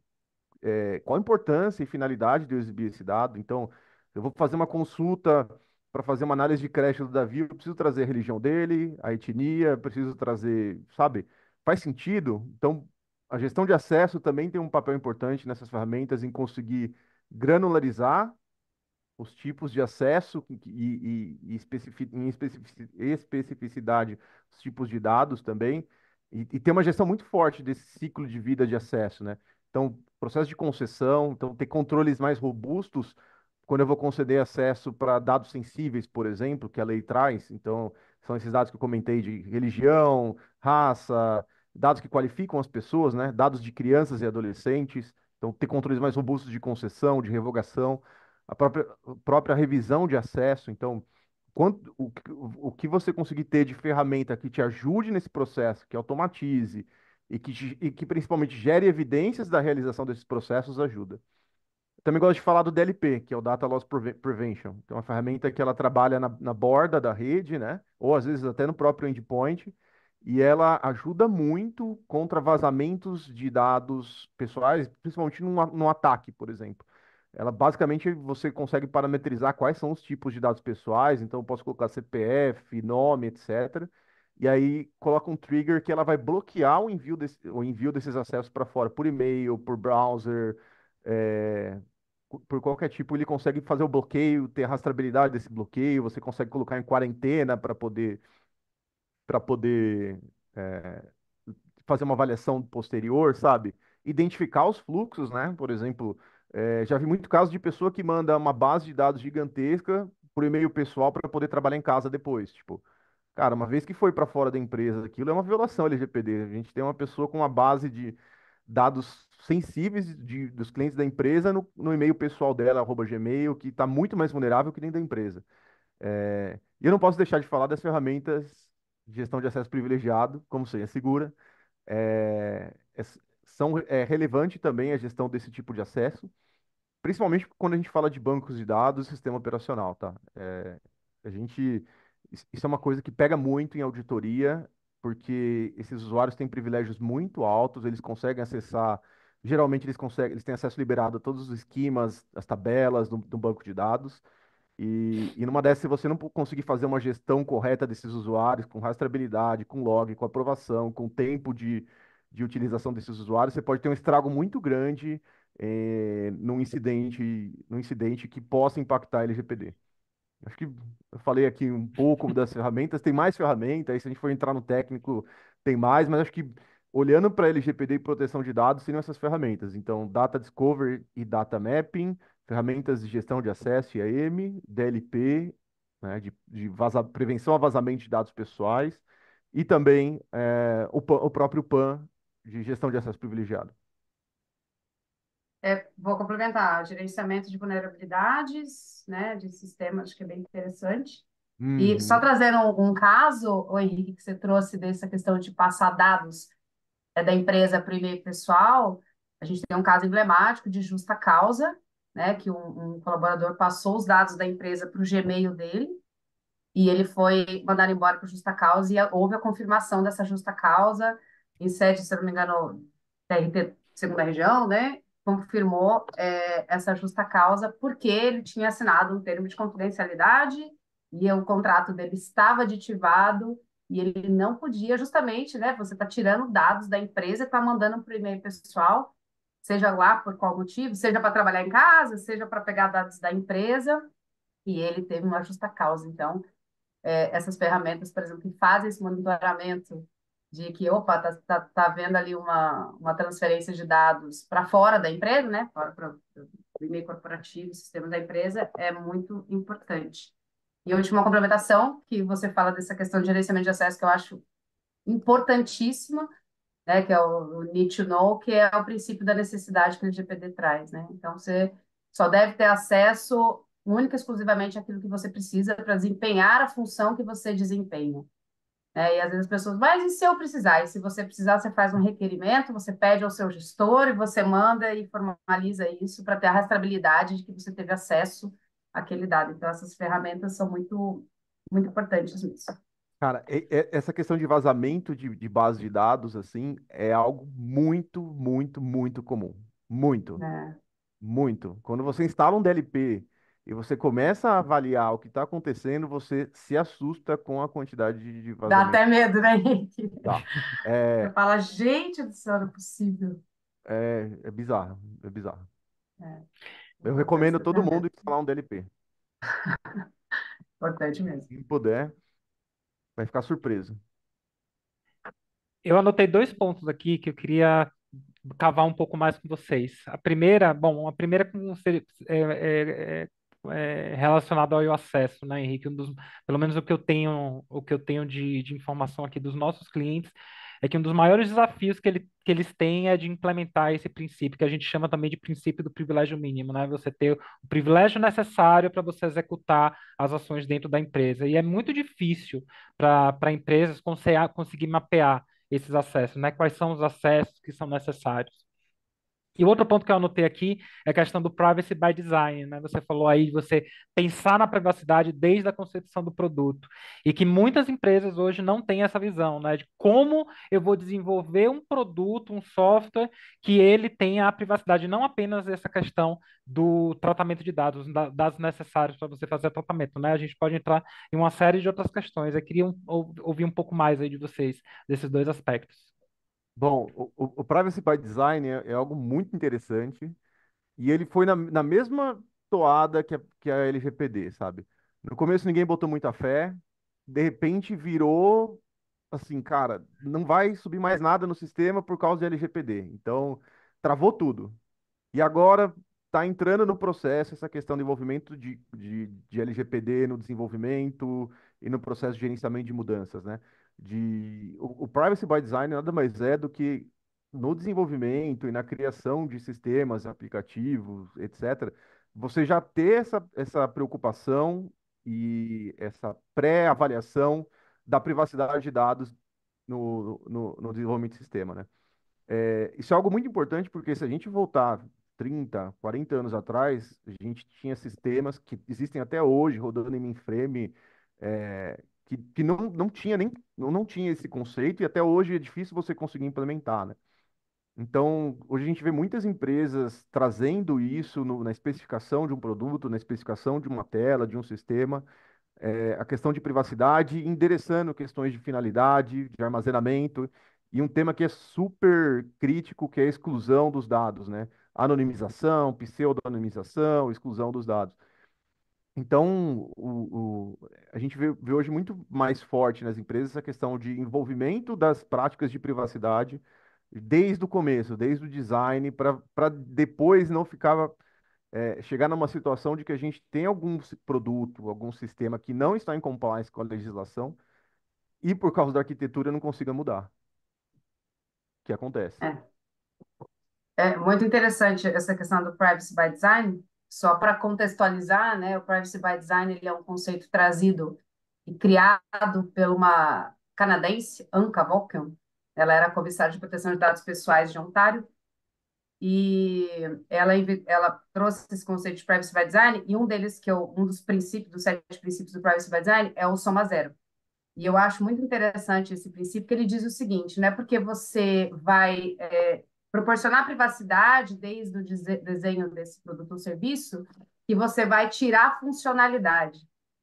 qual a importância e finalidade de eu exibir esse dado. Então, eu vou fazer uma consulta para fazer uma análise de crédito do Davi, eu preciso trazer a religião dele, a etnia, preciso trazer, sabe? Faz sentido? Então, a gestão de acesso também tem um papel importante nessas ferramentas em conseguir granularizar os tipos de acesso em especificidade os tipos de dados também, e ter uma gestão muito forte desse ciclo de vida de acesso, né? Então, processo de concessão, então ter controles mais robustos quando eu vou conceder acesso para dados sensíveis, por exemplo, que a lei traz. Então, são esses dados que eu comentei de religião, raça, dados que qualificam as pessoas, né? Dados de crianças e adolescentes. Então, ter controles mais robustos de concessão, de revogação a própria revisão de acesso. Então, o que você conseguir ter de ferramenta que te ajude nesse processo, que automatize e que principalmente gere evidências da realização desses processos, ajuda. Também gosto de falar do DLP, que é o Data Loss Prevention. Que é uma ferramenta que ela trabalha na borda da rede, né? Ou às vezes até no próprio endpoint. E ela ajuda muito contra vazamentos de dados pessoais, principalmente num ataque, por exemplo. Ela basicamente você consegue parametrizar quais são os tipos de dados pessoais, então eu posso colocar CPF, nome, etc. E aí coloca um trigger que ela vai bloquear o envio desses acessos para fora, por e-mail, por browser, eh, por qualquer tipo, ele consegue fazer o bloqueio, ter a rastreabilidade desse bloqueio, você consegue colocar em quarentena para poder é, fazer uma avaliação posterior, sabe? Identificar os fluxos, né? Por exemplo, já vi muito caso de pessoa que manda uma base de dados gigantesca por e-mail pessoal para poder trabalhar em casa depois. Tipo, cara, uma vez que foi para fora da empresa, aquilo é uma violação LGPD. A gente tem uma pessoa com uma base de dados sensíveis dos clientes da empresa no e-mail pessoal dela, @gmail, que está muito mais vulnerável que nem da empresa. E eu não posso deixar de falar das ferramentas de gestão de acesso privilegiado, como Senha Segura. É, é, é relevante também a gestão desse tipo de acesso, principalmente quando a gente fala de bancos de dados e sistema operacional, tá? A gente, isso é uma coisa que pega muito em auditoria, porque esses usuários têm privilégios muito altos, eles conseguem acessar, geralmente eles têm acesso liberado a todos os esquemas, as tabelas do banco de dados, e numa dessas, se você não conseguir fazer uma gestão correta desses usuários, com rastreabilidade, com log, com aprovação, com tempo de utilização desses usuários, você pode ter um estrago muito grande num incidente que possa impactar a LGPD. Acho que eu falei aqui um pouco das ferramentas, tem mais ferramentas, aí se a gente for entrar no técnico, tem mais, mas acho que olhando para LGPD e proteção de dados, seriam essas ferramentas. Então, Data Discovery e Data Mapping, ferramentas de gestão de acesso, IAM, DLP, né, de prevenção a vazamento de dados pessoais, e também o próprio PAN, de gestão de acesso privilegiado. Vou complementar, gerenciamento de vulnerabilidades, né, de sistemas, acho que é bem interessante. E só Uhum. trazendo um caso, o Henrique, que você trouxe dessa questão de passar dados da empresa para o e-mail pessoal, a gente tem um caso emblemático de justa causa, né, que um colaborador passou os dados da empresa para o Gmail dele, e ele foi mandado embora por justa causa, e houve a confirmação dessa justa causa em sede, se eu não me engano, TRT segunda região, né? Confirmou essa justa causa porque ele tinha assinado um termo de confidencialidade e o contrato dele estava aditivado e ele não podia, justamente, né? Você está tirando dados da empresa e está mandando para o e-mail pessoal, seja lá por qual motivo, seja para trabalhar em casa, seja para pegar dados da empresa, e ele teve uma justa causa. Então, essas ferramentas, por exemplo, que fazem esse monitoramento de que, opa, tá vendo ali uma transferência de dados para fora da empresa, né? Para o e-mail corporativo, sistema da empresa, é muito importante. E a última complementação, que você fala dessa questão de gerenciamento de acesso, que eu acho importantíssima, né, que é o need to know, que é o princípio da necessidade que o LGPD traz, né? Então, você só deve ter acesso única e exclusivamente àquilo que você precisa para desempenhar a função que você desempenha. Né? E às vezes as pessoas, mas e se eu precisar? E se você precisar, você faz um requerimento, você pede ao seu gestor e você manda e formaliza isso para ter a rastreabilidade de que você teve acesso àquele dado. Então, essas ferramentas são muito, muito importantes mesmo. Cara, essa questão de vazamento de base de dados, assim, é algo muito, muito, muito comum. Muito, Né? muito. Quando você instala um DLP e você começa a avaliar o que está acontecendo, você se assusta com a quantidade de Dá vazamento. até medo, né, Henrique? Tá. Você É, fala, gente do céu, não é possível. é bizarro, é bizarro. É, Eu importante recomendo a ter todo mundo ferramenta. instalar um DLP. Importante mesmo. Se puder, vai ficar surpreso. Eu anotei dois pontos aqui que eu queria cavar um pouco mais com vocês. A primeira relacionada ao acesso, né, Henrique? Pelo menos o que eu tenho de informação aqui dos nossos clientes é que um dos maiores desafios que eles têm é de implementar esse princípio, que a gente chama também de princípio do privilégio mínimo, né? Você ter o privilégio necessário para você executar as ações dentro da empresa. E é muito difícil para empresas conseguir mapear esses acessos, né? Quais são os acessos que são necessários? E o outro ponto que eu anotei aqui é a questão do privacy by design, né? Você falou aí de você pensar na privacidade desde a concepção do produto. E que muitas empresas hoje não têm essa visão, né? De como eu vou desenvolver um produto, um software, que ele tenha a privacidade, não apenas essa questão do tratamento de dados, dados necessários para você fazer o tratamento, né? A gente pode entrar em uma série de outras questões. Eu queria ouvir um pouco mais aí de vocês, desses dois aspectos. Bom, o Privacy by Design é algo muito interessante e ele foi na mesma toada que a LGPD, sabe? No começo ninguém botou muita fé, de repente virou assim, cara, não vai subir mais nada no sistema por causa de LGPD. Então, travou tudo. E agora está entrando no processo essa questão do envolvimento de LGPD no desenvolvimento e no processo de gerenciamento de mudanças, né? O Privacy by Design nada mais é do que no desenvolvimento e na criação de sistemas, aplicativos, etc., você já ter essa preocupação e essa pré-avaliação da privacidade de dados no desenvolvimento do sistema, né? Isso é algo muito importante porque se a gente voltar 30, 40 anos atrás, a gente tinha sistemas que existem até hoje rodando em mainframe, que não tinha não tinha esse conceito e até hoje é difícil você conseguir implementar, né? Então, hoje a gente vê muitas empresas trazendo isso na especificação de um produto, na especificação de uma tela, de um sistema, a questão de privacidade, endereçando questões de finalidade, de armazenamento, e um tema que é super crítico, que é a exclusão dos dados, né? Anonimização, pseudo-anonimização, exclusão dos dados. Então, a gente vê hoje muito mais forte nas empresas essa questão de envolvimento das práticas de privacidade desde o começo, desde o design, para depois não ficar chegar numa situação de que a gente tem algum produto, algum sistema que não está em compliance com a legislação e por causa da arquitetura não consiga mudar, que acontece. É. É muito interessante essa questão do privacy by design. Só para contextualizar, né, o privacy by design ele é um conceito trazido e criado por uma canadense, Anka Volken. Ela era comissária de proteção de dados pessoais de Ontário e ela trouxe esse conceito de privacy by design e um deles um dos princípios, dos 7 princípios do privacy by design é o soma zero. E eu acho muito interessante esse princípio, que ele diz o seguinte, não é porque você vai proporcionar privacidade desde o desenho desse produto ou serviço que você vai tirar a funcionalidade.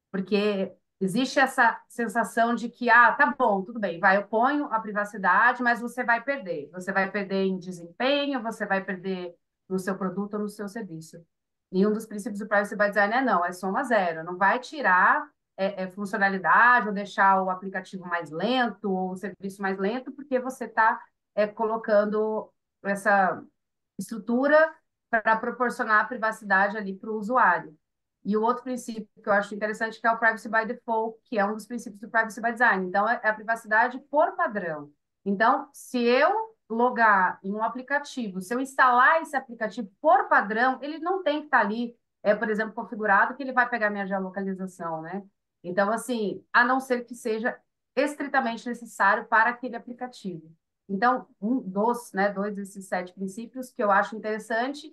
Porque existe essa sensação de que, tá bom, tudo bem, eu ponho a privacidade, mas você vai perder. Você vai perder em desempenho, você vai perder no seu produto ou no seu serviço. E um dos princípios do Privacy by Design não, é soma zero, não vai tirar funcionalidade ou deixar o aplicativo mais lento ou o serviço mais lento, porque você está colocando essa estrutura para proporcionar a privacidade ali para o usuário. E o outro princípio que eu acho interessante que é o Privacy by Default, que é um dos princípios do Privacy by Design. Então, é a privacidade por padrão. Então, se eu logar em um aplicativo, se eu instalar esse aplicativo por padrão, ele não tem que estar ali, por exemplo, configurado que ele vai pegar minha geolocalização, né? Então, assim, a não ser que seja estritamente necessário para aquele aplicativo. Então, dois desses 7 princípios que eu acho interessante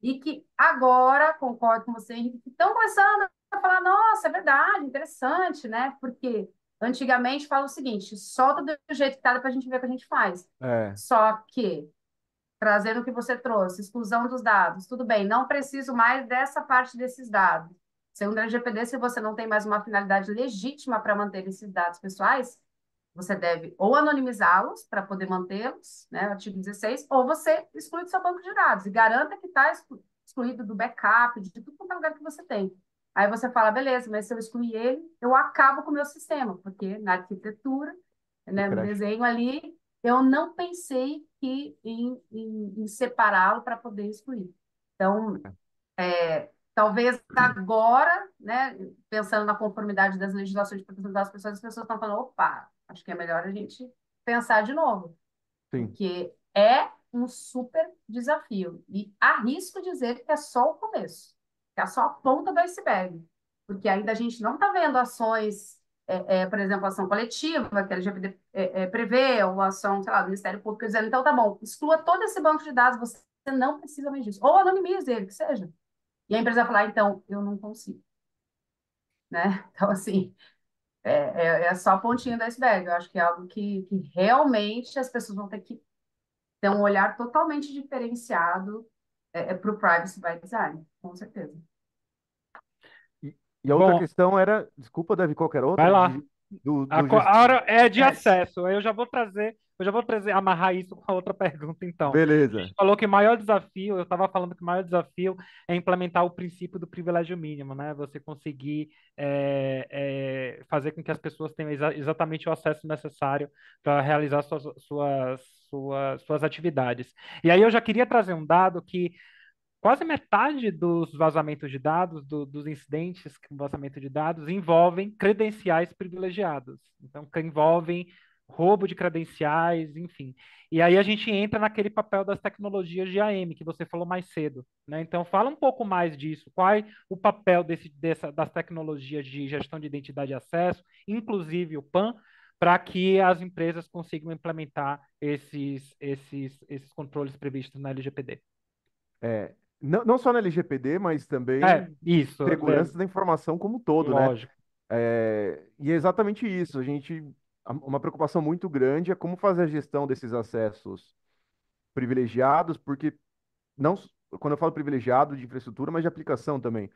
e que agora, concordo com você, Henrique, que estão começando a falar, nossa, é verdade, interessante, né? Porque antigamente fala o seguinte, solta do jeito que está para a gente ver o que a gente faz. É, Só que, trazendo o que você trouxe, exclusão dos dados, tudo bem, não preciso mais dessa parte desses dados. Segundo a LGPD, se você não tem mais uma finalidade legítima para manter esses dados pessoais, você deve ou anonimizá-los para poder mantê-los, né, artigo 16, ou você exclui do seu banco de dados e garanta que está excluído do backup, de tudo quanto é lugar que você tem. Aí você fala, beleza, mas se eu excluir ele, eu acabo com o meu sistema, porque na arquitetura, e né, no crash. desenho ali, eu não pensei em separá-lo para poder excluir. Então, talvez agora, né, pensando na conformidade das legislações de proteção das pessoas, as pessoas estão falando, opa, acho que é melhor a gente pensar de novo, Sim, porque é um super desafio. E arrisco dizer que é só o começo, que é só a ponta do iceberg, porque ainda a gente não está vendo ações, por exemplo, ação coletiva, que a LGPD prevê, ou ação, sei lá, do Ministério Público, dizendo, então tá bom, exclua todo esse banco de dados, você não precisa mais disso. Ou anonimize ele, que seja. E a empresa vai falar, então, eu não consigo, né? Então, assim, é só a pontinha do iceberg. Eu acho que é algo que realmente as pessoas vão ter que ter um olhar totalmente diferenciado para o privacy by design, com certeza. E a outra Bom, questão era, desculpa, Davi, qualquer vai outra, lá. do A hora é de Acesso. acesso. Eu já vou trazer, amarrar isso com a outra pergunta, então. A Beleza. gente falou que o maior desafio, eu estava falando que o maior desafio é implementar o princípio do privilégio mínimo, né? Você conseguir fazer com que as pessoas tenham exatamente o acesso necessário para realizar suas atividades. E aí eu já queria trazer um dado que quase metade dos vazamentos de dados, dos incidentes com vazamento de dados, envolvem credenciais privilegiados. Então, que envolvem roubo de credenciais, enfim. E aí a gente entra naquele papel das tecnologias de AM, que você falou mais cedo, né? Então, fala um pouco mais disso. Qual é o papel das tecnologias de gestão de identidade e acesso, inclusive o PAN, para que as empresas consigam implementar esses controles previstos na LGPD? É, não só na LGPD, mas É, também isso, segurança da informação como um todo, né? lógico. E é exatamente isso. Uma preocupação muito grande é como fazer a gestão desses acessos privilegiados, porque não, quando eu falo privilegiado de infraestrutura, mas de aplicação também,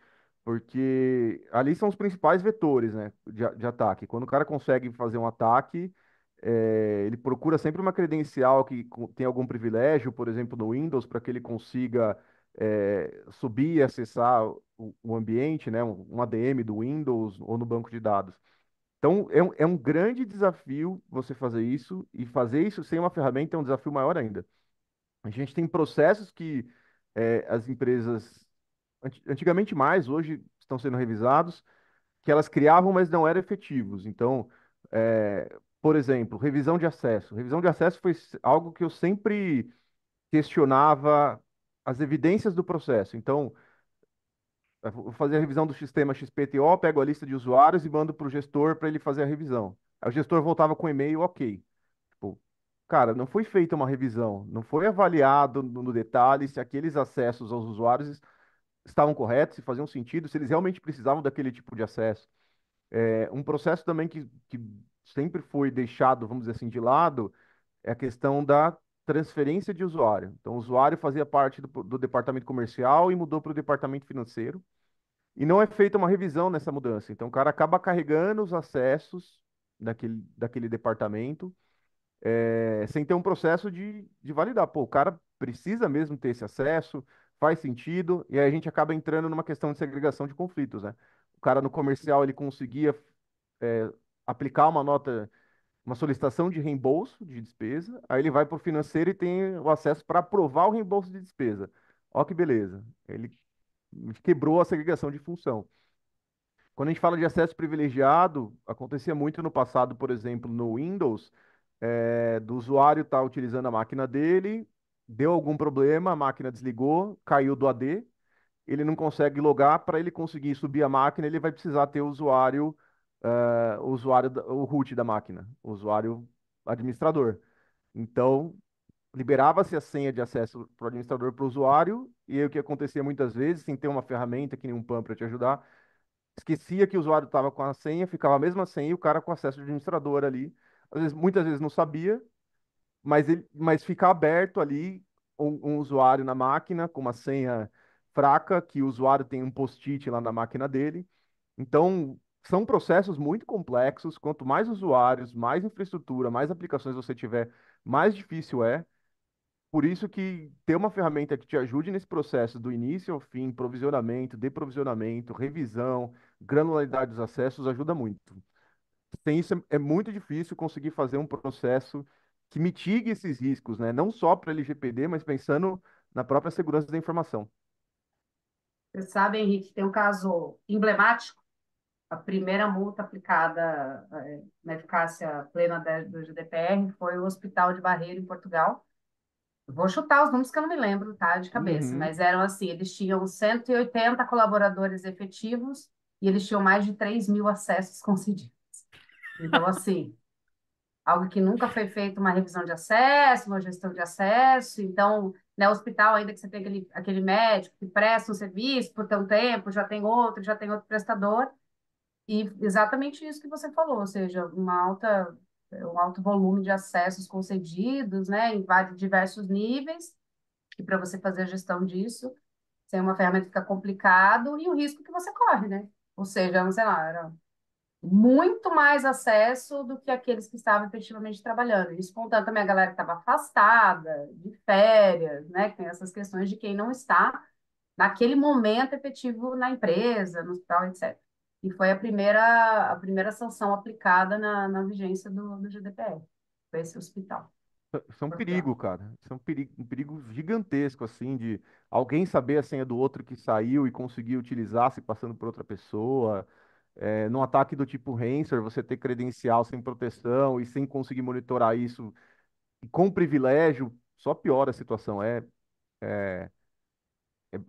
porque ali são os principais vetores, né, de ataque. Quando o cara consegue fazer um ataque, ele procura sempre uma credencial que tem algum privilégio, por exemplo, no Windows, para que ele consiga subir e acessar o ambiente, né, um ADM do Windows ou no banco de dados. Então, é um grande desafio você fazer isso, e fazer isso sem uma ferramenta é um desafio maior ainda. A gente tem processos que as empresas, antigamente mais, hoje estão sendo revisados, que elas criavam, mas não eram efetivos. Então, por exemplo, revisão de acesso. Revisão de acesso foi algo que eu sempre questionava as evidências do processo. Então, eu vou fazer a revisão do sistema XPTO, pego a lista de usuários e mando para o gestor para ele fazer a revisão. Aí o gestor voltava com e-mail, ok. Tipo, cara, não foi feita uma revisão, não foi avaliado no detalhe se aqueles acessos aos usuários estavam corretos, se faziam sentido, se eles realmente precisavam daquele tipo de acesso. Um processo também que sempre foi deixado, vamos dizer assim, de lado, é a questão da transferência de usuário. Então, o usuário fazia parte do departamento comercial e mudou para o departamento financeiro. E não é feita uma revisão nessa mudança. Então, o cara acaba carregando os acessos daquele departamento, sem ter um processo de validar. Pô, o cara precisa mesmo ter esse acesso, faz sentido, e aí a gente acaba entrando numa questão de segregação de conflitos, né? O cara no comercial, ele conseguia é, aplicar uma nota, uma solicitação de reembolso de despesa, aí ele vai para o financeiro e tem o acesso para aprovar o reembolso de despesa. Ó que beleza. Ele quebrou a segregação de função. Quando a gente fala de acesso privilegiado, acontecia muito no passado, por exemplo, no Windows, do usuário estar utilizando a máquina dele, deu algum problema, a máquina desligou, caiu do AD, ele não consegue logar, para ele conseguir subir a máquina, ele vai precisar ter o root da máquina, o usuário administrador. Então, liberava-se a senha de acesso para o administrador para o usuário, e aí o que acontecia muitas vezes, sem ter uma ferramenta que nem um PAN para te ajudar, esquecia que o usuário estava com a senha, ficava a mesma senha e o cara com acesso de administrador ali. Muitas vezes não sabia, mas fica aberto ali um usuário na máquina com uma senha fraca, que o usuário tem um post-it lá na máquina dele. Então, são processos muito complexos. Quanto mais usuários, mais infraestrutura, mais aplicações você tiver, mais difícil é. Por isso que ter uma ferramenta que te ajude nesse processo do início ao fim, provisionamento, deprovisionamento, revisão, granularidade dos acessos ajuda muito. Sem isso é muito difícil conseguir fazer um processo que mitigue esses riscos, né? Não só para LGPD, mas pensando na própria segurança da informação. Você sabe, Henrique, tem um caso emblemático. A primeira multa aplicada na eficácia plena do GDPR foi o Hospital de Barreiro, em Portugal. Eu vou chutar os números que eu não me lembro, tá, de cabeça, Uhum. mas eram assim, eles tinham 180 colaboradores efetivos e eles tinham mais de 3.000 acessos concedidos. Então, assim, algo que nunca foi feito uma revisão de acesso, uma gestão de acesso. Então, né, hospital, ainda que você tenha aquele médico que presta um serviço por tanto tempo, já tem outro prestador, e exatamente isso que você falou, ou seja, um alto volume de acessos concedidos, né, em vários diversos níveis, e para você fazer a gestão disso, sem uma ferramenta fica complicado, e o risco que você corre, né? Ou seja, sei lá, era muito mais acesso do que aqueles que estavam efetivamente trabalhando. Isso contando também a galera que estava afastada, de férias, né? Que tem essas questões de quem não está naquele momento efetivo na empresa, no hospital, etc. E foi a primeira sanção aplicada na vigência do GDPR. Foi esse hospital, Isso é um perigo, Portugal. cara. Isso é um perigo gigantesco, assim, de alguém saber a senha do outro que saiu e conseguir utilizar se passando por outra pessoa. Num ataque do tipo Ransomware, você ter credencial sem proteção e sem conseguir monitorar isso e com privilégio, só piora a situação. É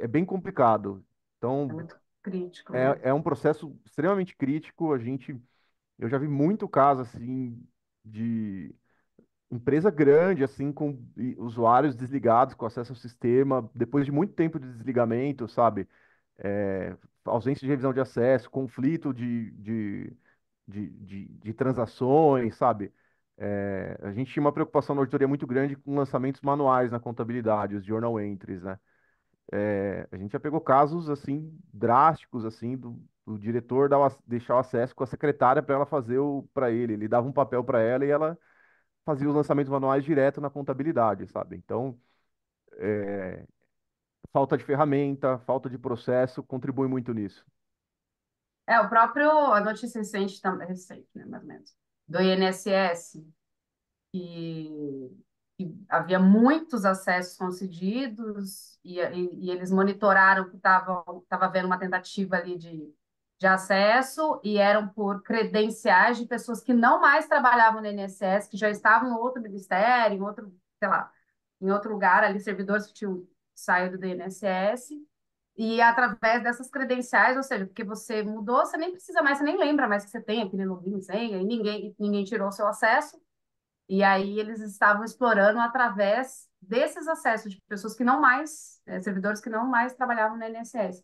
bem complicado. É Então, muito crítico mesmo. é um processo extremamente crítico. Eu já vi muito caso, assim, de empresa grande, assim, com usuários desligados, com acesso ao sistema, depois de muito tempo de desligamento, sabe? É, ausência de revisão de acesso, conflito de transações, sabe? A gente tinha uma preocupação na auditoria muito grande com lançamentos manuais na contabilidade, os journal entries, né? A gente já pegou casos, assim, drásticos, assim, do diretor deixar o acesso com a secretária para ela fazer para ele. Ele dava um papel para ela e ela fazia os lançamentos manuais direto na contabilidade, sabe? Então, falta de ferramenta, falta de processo contribui muito nisso. A notícia recente, também, recente, né, mais ou menos, do INSS, que, que havia muitos acessos concedidos e eles monitoraram que estava havendo uma tentativa ali de acesso e eram por credenciais de pessoas que não mais trabalhavam no INSS, que já estavam em outro ministério, em outro, sei lá, em outro lugar ali, servidores que tinham saído do INSS. E através dessas credenciais, ou seja, porque você mudou, você nem precisa mais, você nem lembra mais que você tem aquele login e senha, e ninguém tirou o seu acesso. E aí eles estavam explorando através desses acessos de pessoas que não mais, servidores que não mais trabalhavam no INSS.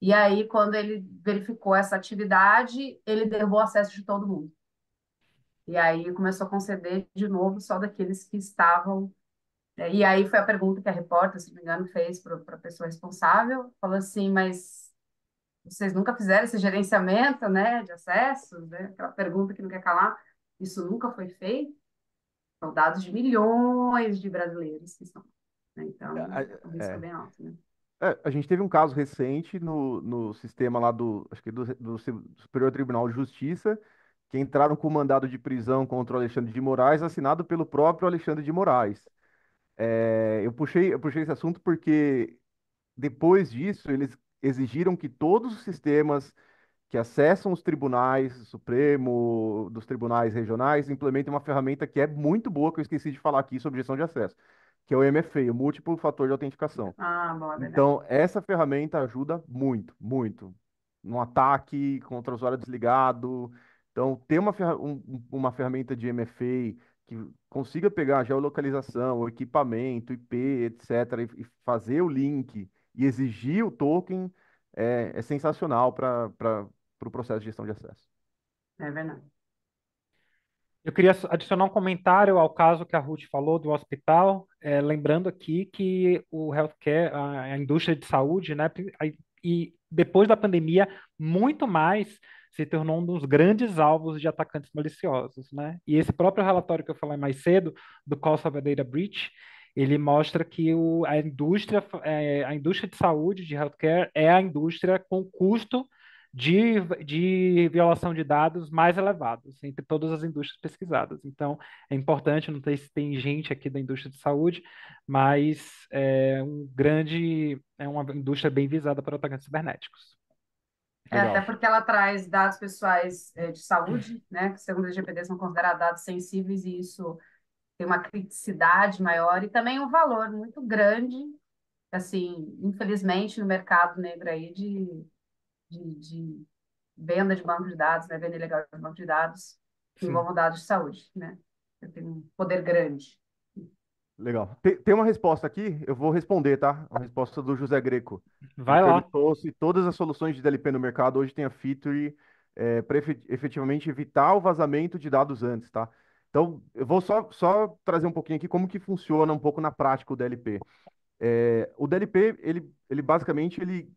E aí, quando ele verificou essa atividade, ele derrubou o acesso de todo mundo. E aí começou a conceder de novo só daqueles que estavam. E aí foi a pergunta que a repórter, se não me engano, fez para a pessoa responsável. Falou assim, mas vocês nunca fizeram esse gerenciamento, né, de acessos, né? Aquela pergunta que não quer calar. Isso nunca foi feito. São dados de milhões de brasileiros que estão, né? Então, o risco é É, bem alto, né? a gente teve um caso recente no sistema lá acho que do Superior Tribunal de Justiça, que entraram com mandado de prisão contra o Alexandre de Moraes, assinado pelo próprio Alexandre de Moraes. Eu puxei esse assunto porque depois disso eles exigiram que todos os sistemas que acessam os tribunais Supremo, dos tribunais regionais, implementem uma ferramenta que é muito boa, que eu esqueci de falar aqui sobre gestão de acesso, que é o MFA, o Múltiplo Fator de Autenticação. Ah, bom, é verdade. Então, essa ferramenta ajuda muito, muito no ataque contra o usuário desligado. Então, ter uma ferramenta de MFA que consiga pegar a geolocalização, o equipamento, IP, etc., e fazer o link e exigir o token é sensacional para o processo de gestão de acesso. É verdade. Eu queria adicionar um comentário ao caso que a Ruth falou do hospital, lembrando aqui que o healthcare, a indústria de saúde, né, e depois da pandemia, muito mais se tornou um dos grandes alvos de atacantes maliciosos, né? E esse próprio relatório que eu falei mais cedo, do Cost of a Data Breach, ele mostra que a indústria de saúde, de healthcare, é a indústria com custo de violação de dados mais elevados entre todas as indústrias pesquisadas. Então, é importante, não sei se tem gente aqui da indústria de saúde, mas é uma indústria bem visada para atacantes cibernéticos. Até Legal. porque ela traz dados pessoais de saúde, né, que segundo a LGPD são considerados dados sensíveis e isso tem uma criticidade maior e também um valor muito grande, assim, infelizmente no mercado negro aí de venda de banco de dados, né, venda ilegal de banco de dados que envolvam dados de saúde, né? Ele tem um poder grande. Legal. Tem uma resposta aqui, eu vou responder, tá? Uma resposta do José Greco. Ele Vai lá. perguntou se todas as soluções de DLP no mercado hoje têm a feature para efetivamente evitar o vazamento de dados antes, tá? Então, eu vou só trazer um pouquinho aqui como que funciona um pouco na prática o DLP. O DLP, ele basicamente ele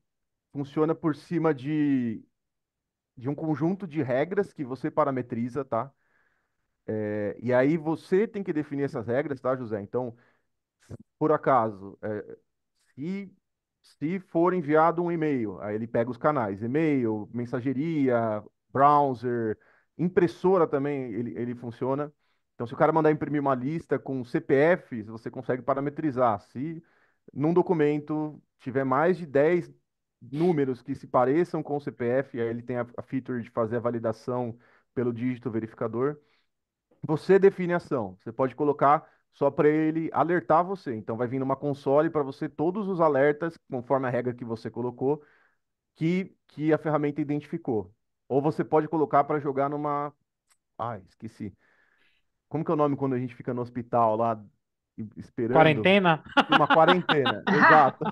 funciona por cima de um conjunto de regras que você parametriza, tá? E aí você tem que definir essas regras, tá, José? Então, por acaso, se, se for enviado um e-mail, aí ele pega os canais, e-mail, mensageria, browser, impressora também, ele funciona. Então, se o cara mandar imprimir uma lista com CPFs, você consegue parametrizar. Se num documento tiver mais de 10 números que se pareçam com o CPF, aí ele tem a feature de fazer a validação pelo dígito verificador. Você define a ação. Você pode colocar só para ele alertar você. Então vai vir numa console para você todos os alertas, conforme a regra que você colocou, que a ferramenta identificou. Ou você pode colocar para jogar numa. Ai, esqueci. Como que é o nome quando a gente fica no hospital lá esperando? Quarentena? Uma quarentena, exato.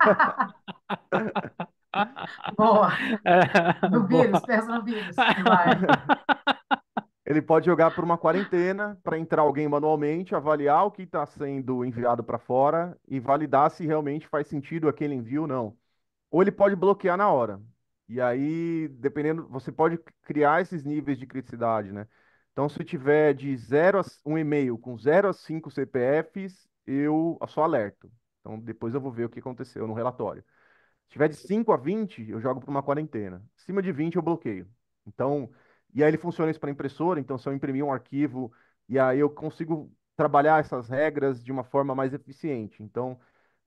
Boa. É, Do boa. vírus, pensa no vírus. Vai. Ele pode jogar por uma quarentena para entrar alguém manualmente, avaliar o que está sendo enviado para fora e validar se realmente faz sentido aquele envio ou não. Ou ele pode bloquear na hora. E aí, dependendo, você pode criar esses níveis de criticidade, né? Então, se tiver de um e-mail com 0 a 5 CPFs, eu só alerto. Então, depois eu vou ver o que aconteceu no relatório. Se tiver de 5 a 20, eu jogo para uma quarentena. Acima de 20, eu bloqueio. Então, e aí ele funciona isso para impressora. Então, se eu imprimir um arquivo, e aí eu consigo trabalhar essas regras de uma forma mais eficiente. Então,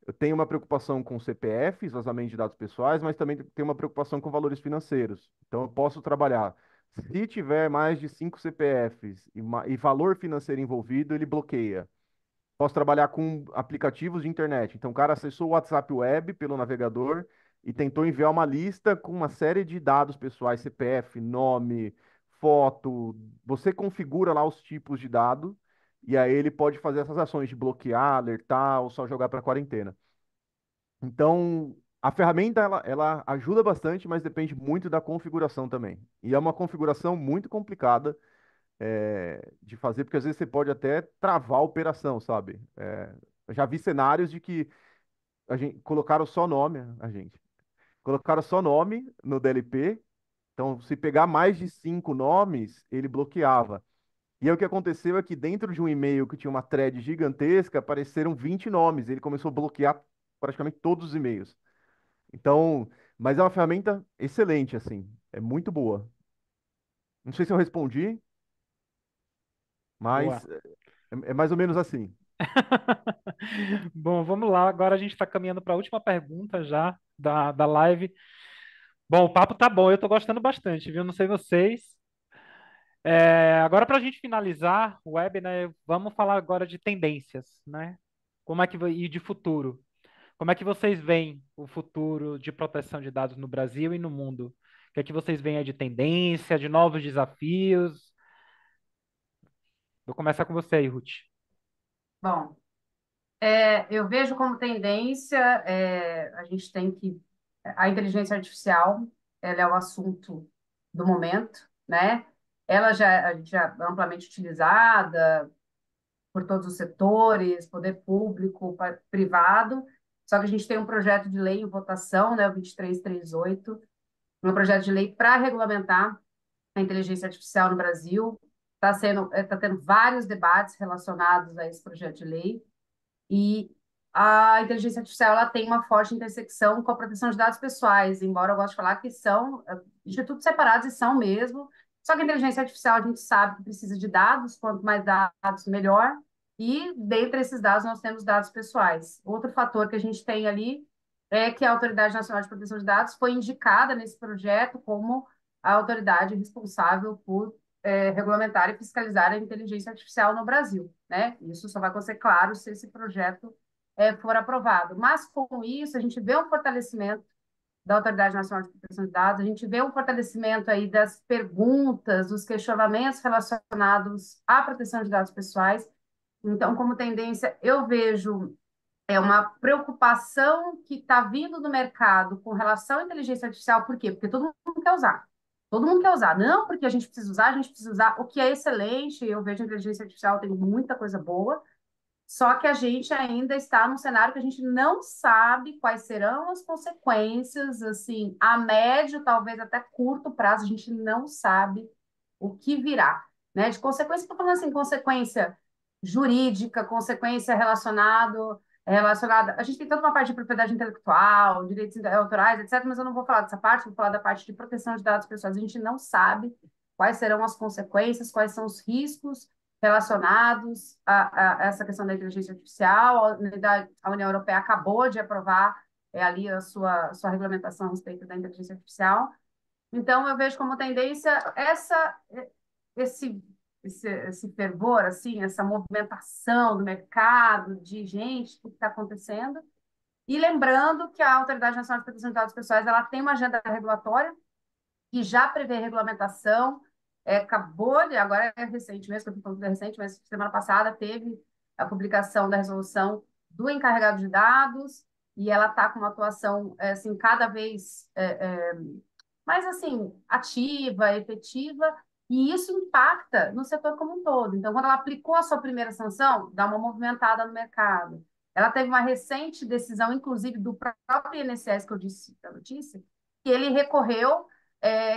eu tenho uma preocupação com CPFs, vazamento de dados pessoais, mas também tenho uma preocupação com valores financeiros. Então, eu posso trabalhar. Se tiver mais de 5 CPFs e valor financeiro envolvido, ele bloqueia. Posso trabalhar com aplicativos de internet. Então, o cara acessou o WhatsApp Web pelo navegador e tentou enviar uma lista com uma série de dados pessoais, CPF, nome, foto. Você configura lá os tipos de dado e aí ele pode fazer essas ações de bloquear, alertar ou só jogar para quarentena. Então, a ferramenta ela ajuda bastante, mas depende muito da configuração também. E é uma configuração muito complicada de fazer, porque às vezes você pode até travar a operação, sabe? Eu já vi cenários de que a gente colocaram só nome, a gente colocaram só nome no DLP. Então, se pegar mais de 5 nomes, ele bloqueava. E aí o que aconteceu é que dentro de um e-mail que tinha uma thread gigantesca, apareceram 20 nomes. Ele começou a bloquear praticamente todos os e-mails. Então, mas é uma ferramenta excelente, assim. É muito boa. Não sei se eu respondi, Boa. mas é mais ou menos assim. Bom, vamos lá. Agora a gente está caminhando para a última pergunta já da live. Bom, o papo tá bom, eu tô gostando bastante, viu? Não sei vocês. Agora, para a gente finalizar o web, né, vamos falar agora de tendências, né? Como é que e de futuro? Como é que vocês veem o futuro de proteção de dados no Brasil e no mundo? O que é que vocês veem aí de tendência, de novos desafios? Vou começar com você aí, Ruth. Bom, eu vejo como tendência, a gente tem que. A inteligência artificial, ela é o assunto do momento, né? A gente já é amplamente utilizada por todos os setores, poder público, privado. Só que a gente tem um projeto de lei em votação, né, o 2338, um projeto de lei para regulamentar a inteligência artificial no Brasil. Tá tendo vários debates relacionados a esse projeto de lei. E a inteligência artificial ela tem uma forte intersecção com a proteção de dados pessoais, embora eu goste de falar que são institutos separados e são mesmo. Só que a inteligência artificial a gente sabe que precisa de dados, quanto mais dados, melhor. E dentre esses dados nós temos dados pessoais. Outro fator que a gente tem ali é que a Autoridade Nacional de Proteção de Dados foi indicada nesse projeto como a autoridade responsável por regulamentar e fiscalizar a inteligência artificial no Brasil, né? Isso só vai ser claro se esse projeto for aprovado. Mas, com isso, a gente vê um fortalecimento da Autoridade Nacional de Proteção de Dados, a gente vê um fortalecimento aí das perguntas, dos questionamentos relacionados à proteção de dados pessoais, Então, como tendência, eu vejo uma preocupação que está vindo do mercado com relação à inteligência artificial. Por quê? Porque todo mundo quer usar. Todo mundo quer usar. Não porque a gente precisa usar, a gente precisa usar, o que é excelente. Eu vejo a inteligência artificial tem muita coisa boa, só que a gente ainda está num cenário que a gente não sabe quais serão as consequências, assim, a médio, talvez até curto prazo, a gente não sabe o que virá, né? De consequência, estou falando assim, consequência jurídica, consequência relacionada. A gente tem toda uma parte de propriedade intelectual, direitos autorais, etc., mas eu não vou falar dessa parte, vou falar da parte de proteção de dados pessoais. A gente não sabe quais serão as consequências, quais são os riscos relacionados a essa questão da inteligência artificial. A União Europeia acabou de aprovar ali a sua regulamentação a respeito da inteligência artificial. Então, eu vejo como tendência esse, esse fervor, assim, essa movimentação do mercado, de gente, o que está acontecendo. E lembrando que a Autoridade Nacional de Proteção de Dados Pessoais ela tem uma agenda regulatória que já prevê regulamentação, acabou de, agora é recente mesmo, que eu estou falando é recente, mas semana passada teve a publicação da resolução do encarregado de dados, e ela está com uma atuação assim, cada vez mais assim, ativa, efetiva, e isso impacta no setor como um todo. Então, quando ela aplicou a sua primeira sanção, dá uma movimentada no mercado. Ela teve uma recente decisão, inclusive, do próprio INSS, que eu disse da notícia, que ele recorreu,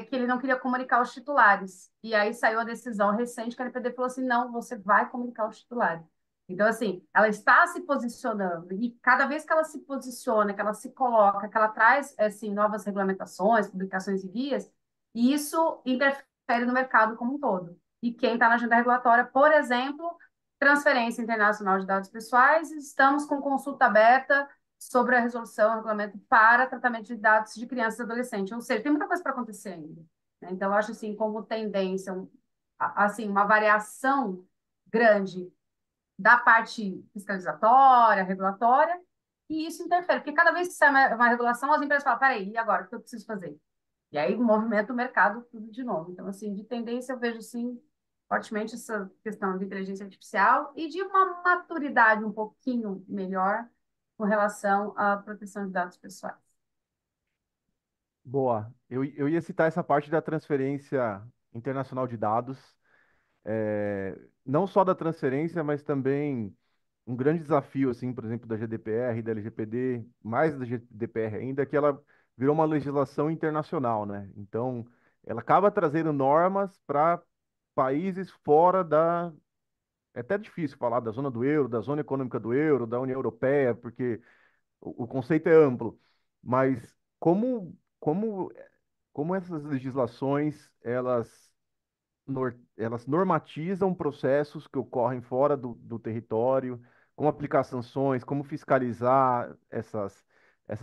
que ele não queria comunicar os titulares. E aí saiu a decisão recente que a NPD falou assim, não, você vai comunicar os titulares. Então, assim, ela está se posicionando e cada vez que ela se posiciona, que ela se coloca, que ela traz, assim, novas regulamentações, publicações e guias, e isso interfere no mercado como um todo. E quem está na agenda regulatória, por exemplo, transferência internacional de dados pessoais, estamos com consulta aberta sobre a resolução, o regulamento para tratamento de dados de crianças e adolescentes. Ou seja, tem muita coisa para acontecer ainda, né? Então, eu acho, assim, como tendência, assim, uma variação grande da parte fiscalizatória, regulatória, e isso interfere, porque cada vez que sai uma regulação, as empresas falam, peraí, e agora, o que eu preciso fazer? E aí movimenta o mercado tudo de novo. Então, assim, de tendência, eu vejo, sim, fortemente essa questão de inteligência artificial e de uma maturidade um pouquinho melhor com relação à proteção de dados pessoais. Boa. Eu ia citar essa parte da transferência internacional de dados, não só da transferência, mas também um grande desafio, assim, por exemplo, da GDPR, da LGPD, mais da GDPR ainda, é que ela virou uma legislação internacional, né? Então, ela acaba trazendo normas para países fora da. É até difícil falar da zona do euro, da zona econômica do euro, da União Europeia, porque o conceito é amplo. Mas como essas legislações, elas normatizam processos que ocorrem fora do território, como aplicar sanções, como fiscalizar essas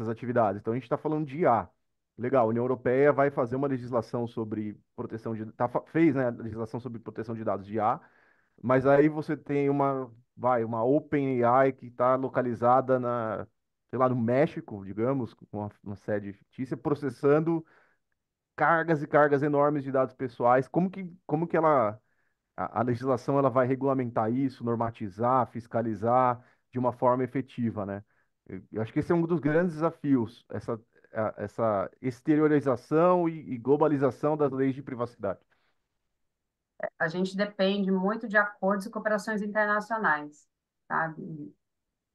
atividades. Então, a gente está falando de IA. Legal, a União Europeia vai fazer uma legislação sobre proteção de... fez, né, a legislação sobre proteção de dados de IA, mas aí você tem uma OpenAI que está localizada sei lá, no México, digamos, com uma sede fictícia, processando cargas e cargas enormes de dados pessoais. Como que a legislação ela vai regulamentar isso, normatizar, fiscalizar de uma forma efetiva, né? Eu acho que esse é um dos grandes desafios, essa exteriorização e globalização das leis de privacidade. A gente depende muito de acordos e cooperações internacionais, sabe?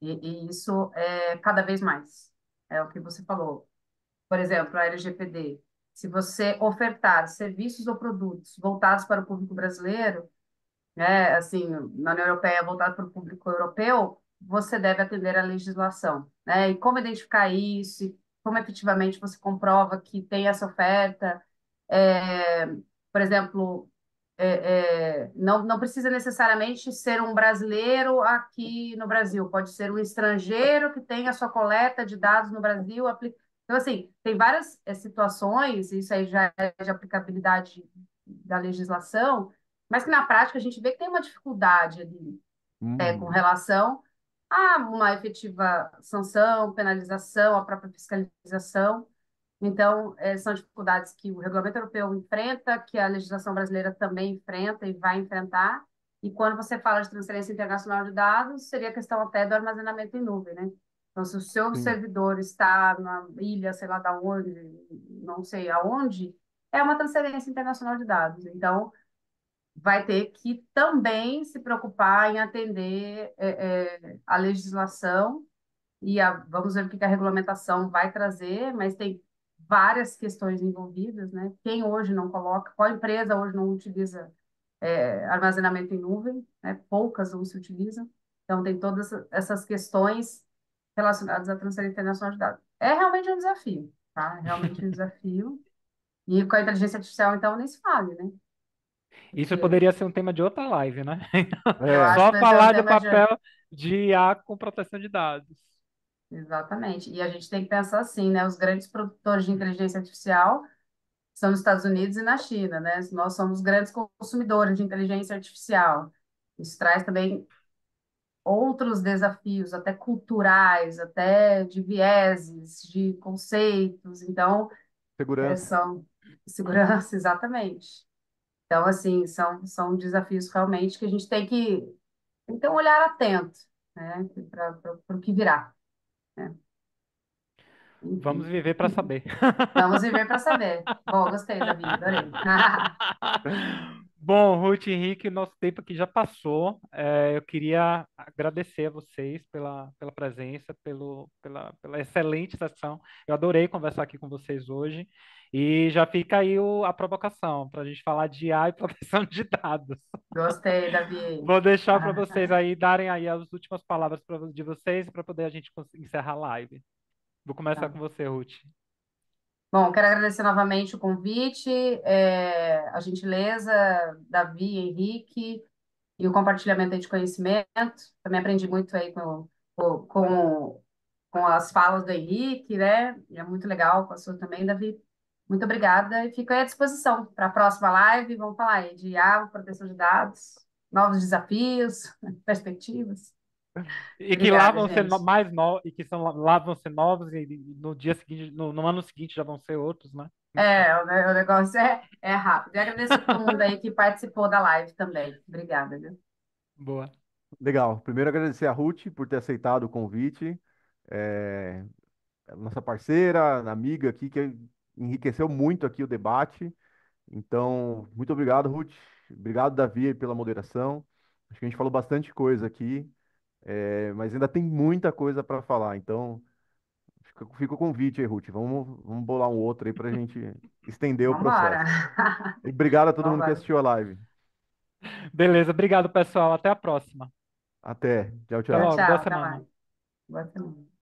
E isso é cada vez mais. É o que você falou. Por exemplo, a LGPD. Se você ofertar serviços ou produtos voltados para o público brasileiro, né, assim, na União Europeia voltado para o público europeu, você deve atender à legislação, né? E como identificar isso, e como efetivamente você comprova que tem essa oferta. É, por exemplo, não precisa necessariamente ser um brasileiro aqui no Brasil, pode ser um estrangeiro que tenha sua coleta de dados no Brasil. Então, assim, tem várias situações, isso aí já é de aplicabilidade da legislação, mas que na prática a gente vê que tem uma dificuldade ali, com Uhum. relação a uma efetiva sanção, penalização, a própria fiscalização. Então, são dificuldades que o regulamento europeu enfrenta, que a legislação brasileira também enfrenta e vai enfrentar, E quando você fala de transferência internacional de dados, seria a questão até do armazenamento em nuvem, né? Então, se o seu Sim. servidor está na ilha, sei lá da onde, não sei aonde, é uma transferência internacional de dados. Então, vai ter que também se preocupar em atender a legislação e vamos ver o que a regulamentação vai trazer, mas tem várias questões envolvidas, né? Quem hoje não coloca, qual empresa hoje não utiliza armazenamento em nuvem, né? Poucas não se utilizam. Então, tem todas essas questões relacionadas à transferência internacional de dados. É realmente um desafio, tá? É realmente um desafio. E com a inteligência artificial, então, nem se fale, né? Isso Porque poderia ser um tema de outra live, né? eu É, acho Só que vai ser um falar do tema de. papel de IA com proteção de dados. Exatamente. E a gente tem que pensar assim, né? Os grandes produtores de inteligência artificial são nos Estados Unidos e na China, né? Nós somos grandes consumidores de inteligência artificial. Isso traz também outros desafios, até culturais, até de vieses, de conceitos. Então, segurança. são segurança, exatamente. Então, assim, são desafios realmente que a gente tem que ter um olhar atento, né? Para o que virá, né? Vamos Enfim. viver para saber. Vamos viver para saber. Bom, gostei, Davi, adorei. Bom, Ruth e Henrique, nosso tempo aqui já passou. Eu queria agradecer a vocês pela presença, pela excelente sessão. Eu adorei conversar aqui com vocês hoje. E já fica aí a provocação para a gente falar de IA e proteção de dados. Gostei, Davi. Vou deixar para vocês aí darem aí as últimas palavras de vocês para poder a gente encerrar a live. Vou começar Tá. com você, Ruth. Bom, quero agradecer novamente o convite, a gentileza, Davi, Henrique, e o compartilhamento aí de conhecimento. Também aprendi muito aí com, com, com as falas do Henrique, né? E é muito legal com a sua também, Davi. Muito obrigada e fico aí à disposição para a próxima live. Vamos falar aí de IA, proteção de dados, novos desafios, perspectivas. E que lá Obrigada, vão ser gente. mais novos, e que são lá vão ser novos, e no dia seguinte, no ano seguinte já vão ser outros, né? Enfim. O negócio é rápido. E agradeço a todo mundo aí que participou da live também. Obrigada, viu? Boa. Legal. Primeiro agradecer a Ruth por ter aceitado o convite. É, nossa parceira, amiga aqui, que enriqueceu muito aqui o debate. Então, muito obrigado, Ruth. Obrigado, Davi, pela moderação. Acho que a gente falou bastante coisa aqui, mas ainda tem muita coisa para falar. Então, fica o convite aí, Ruth. Vamos bolar um outro aí para a gente estender o Vambora. processo. E obrigado a todo mundo que Vambora. assistiu a live. Beleza, obrigado, pessoal. Até a próxima. Até. Tchau, Até Tchau, tchau. logo. Boa tchau. Até semana. mais. Boa semana.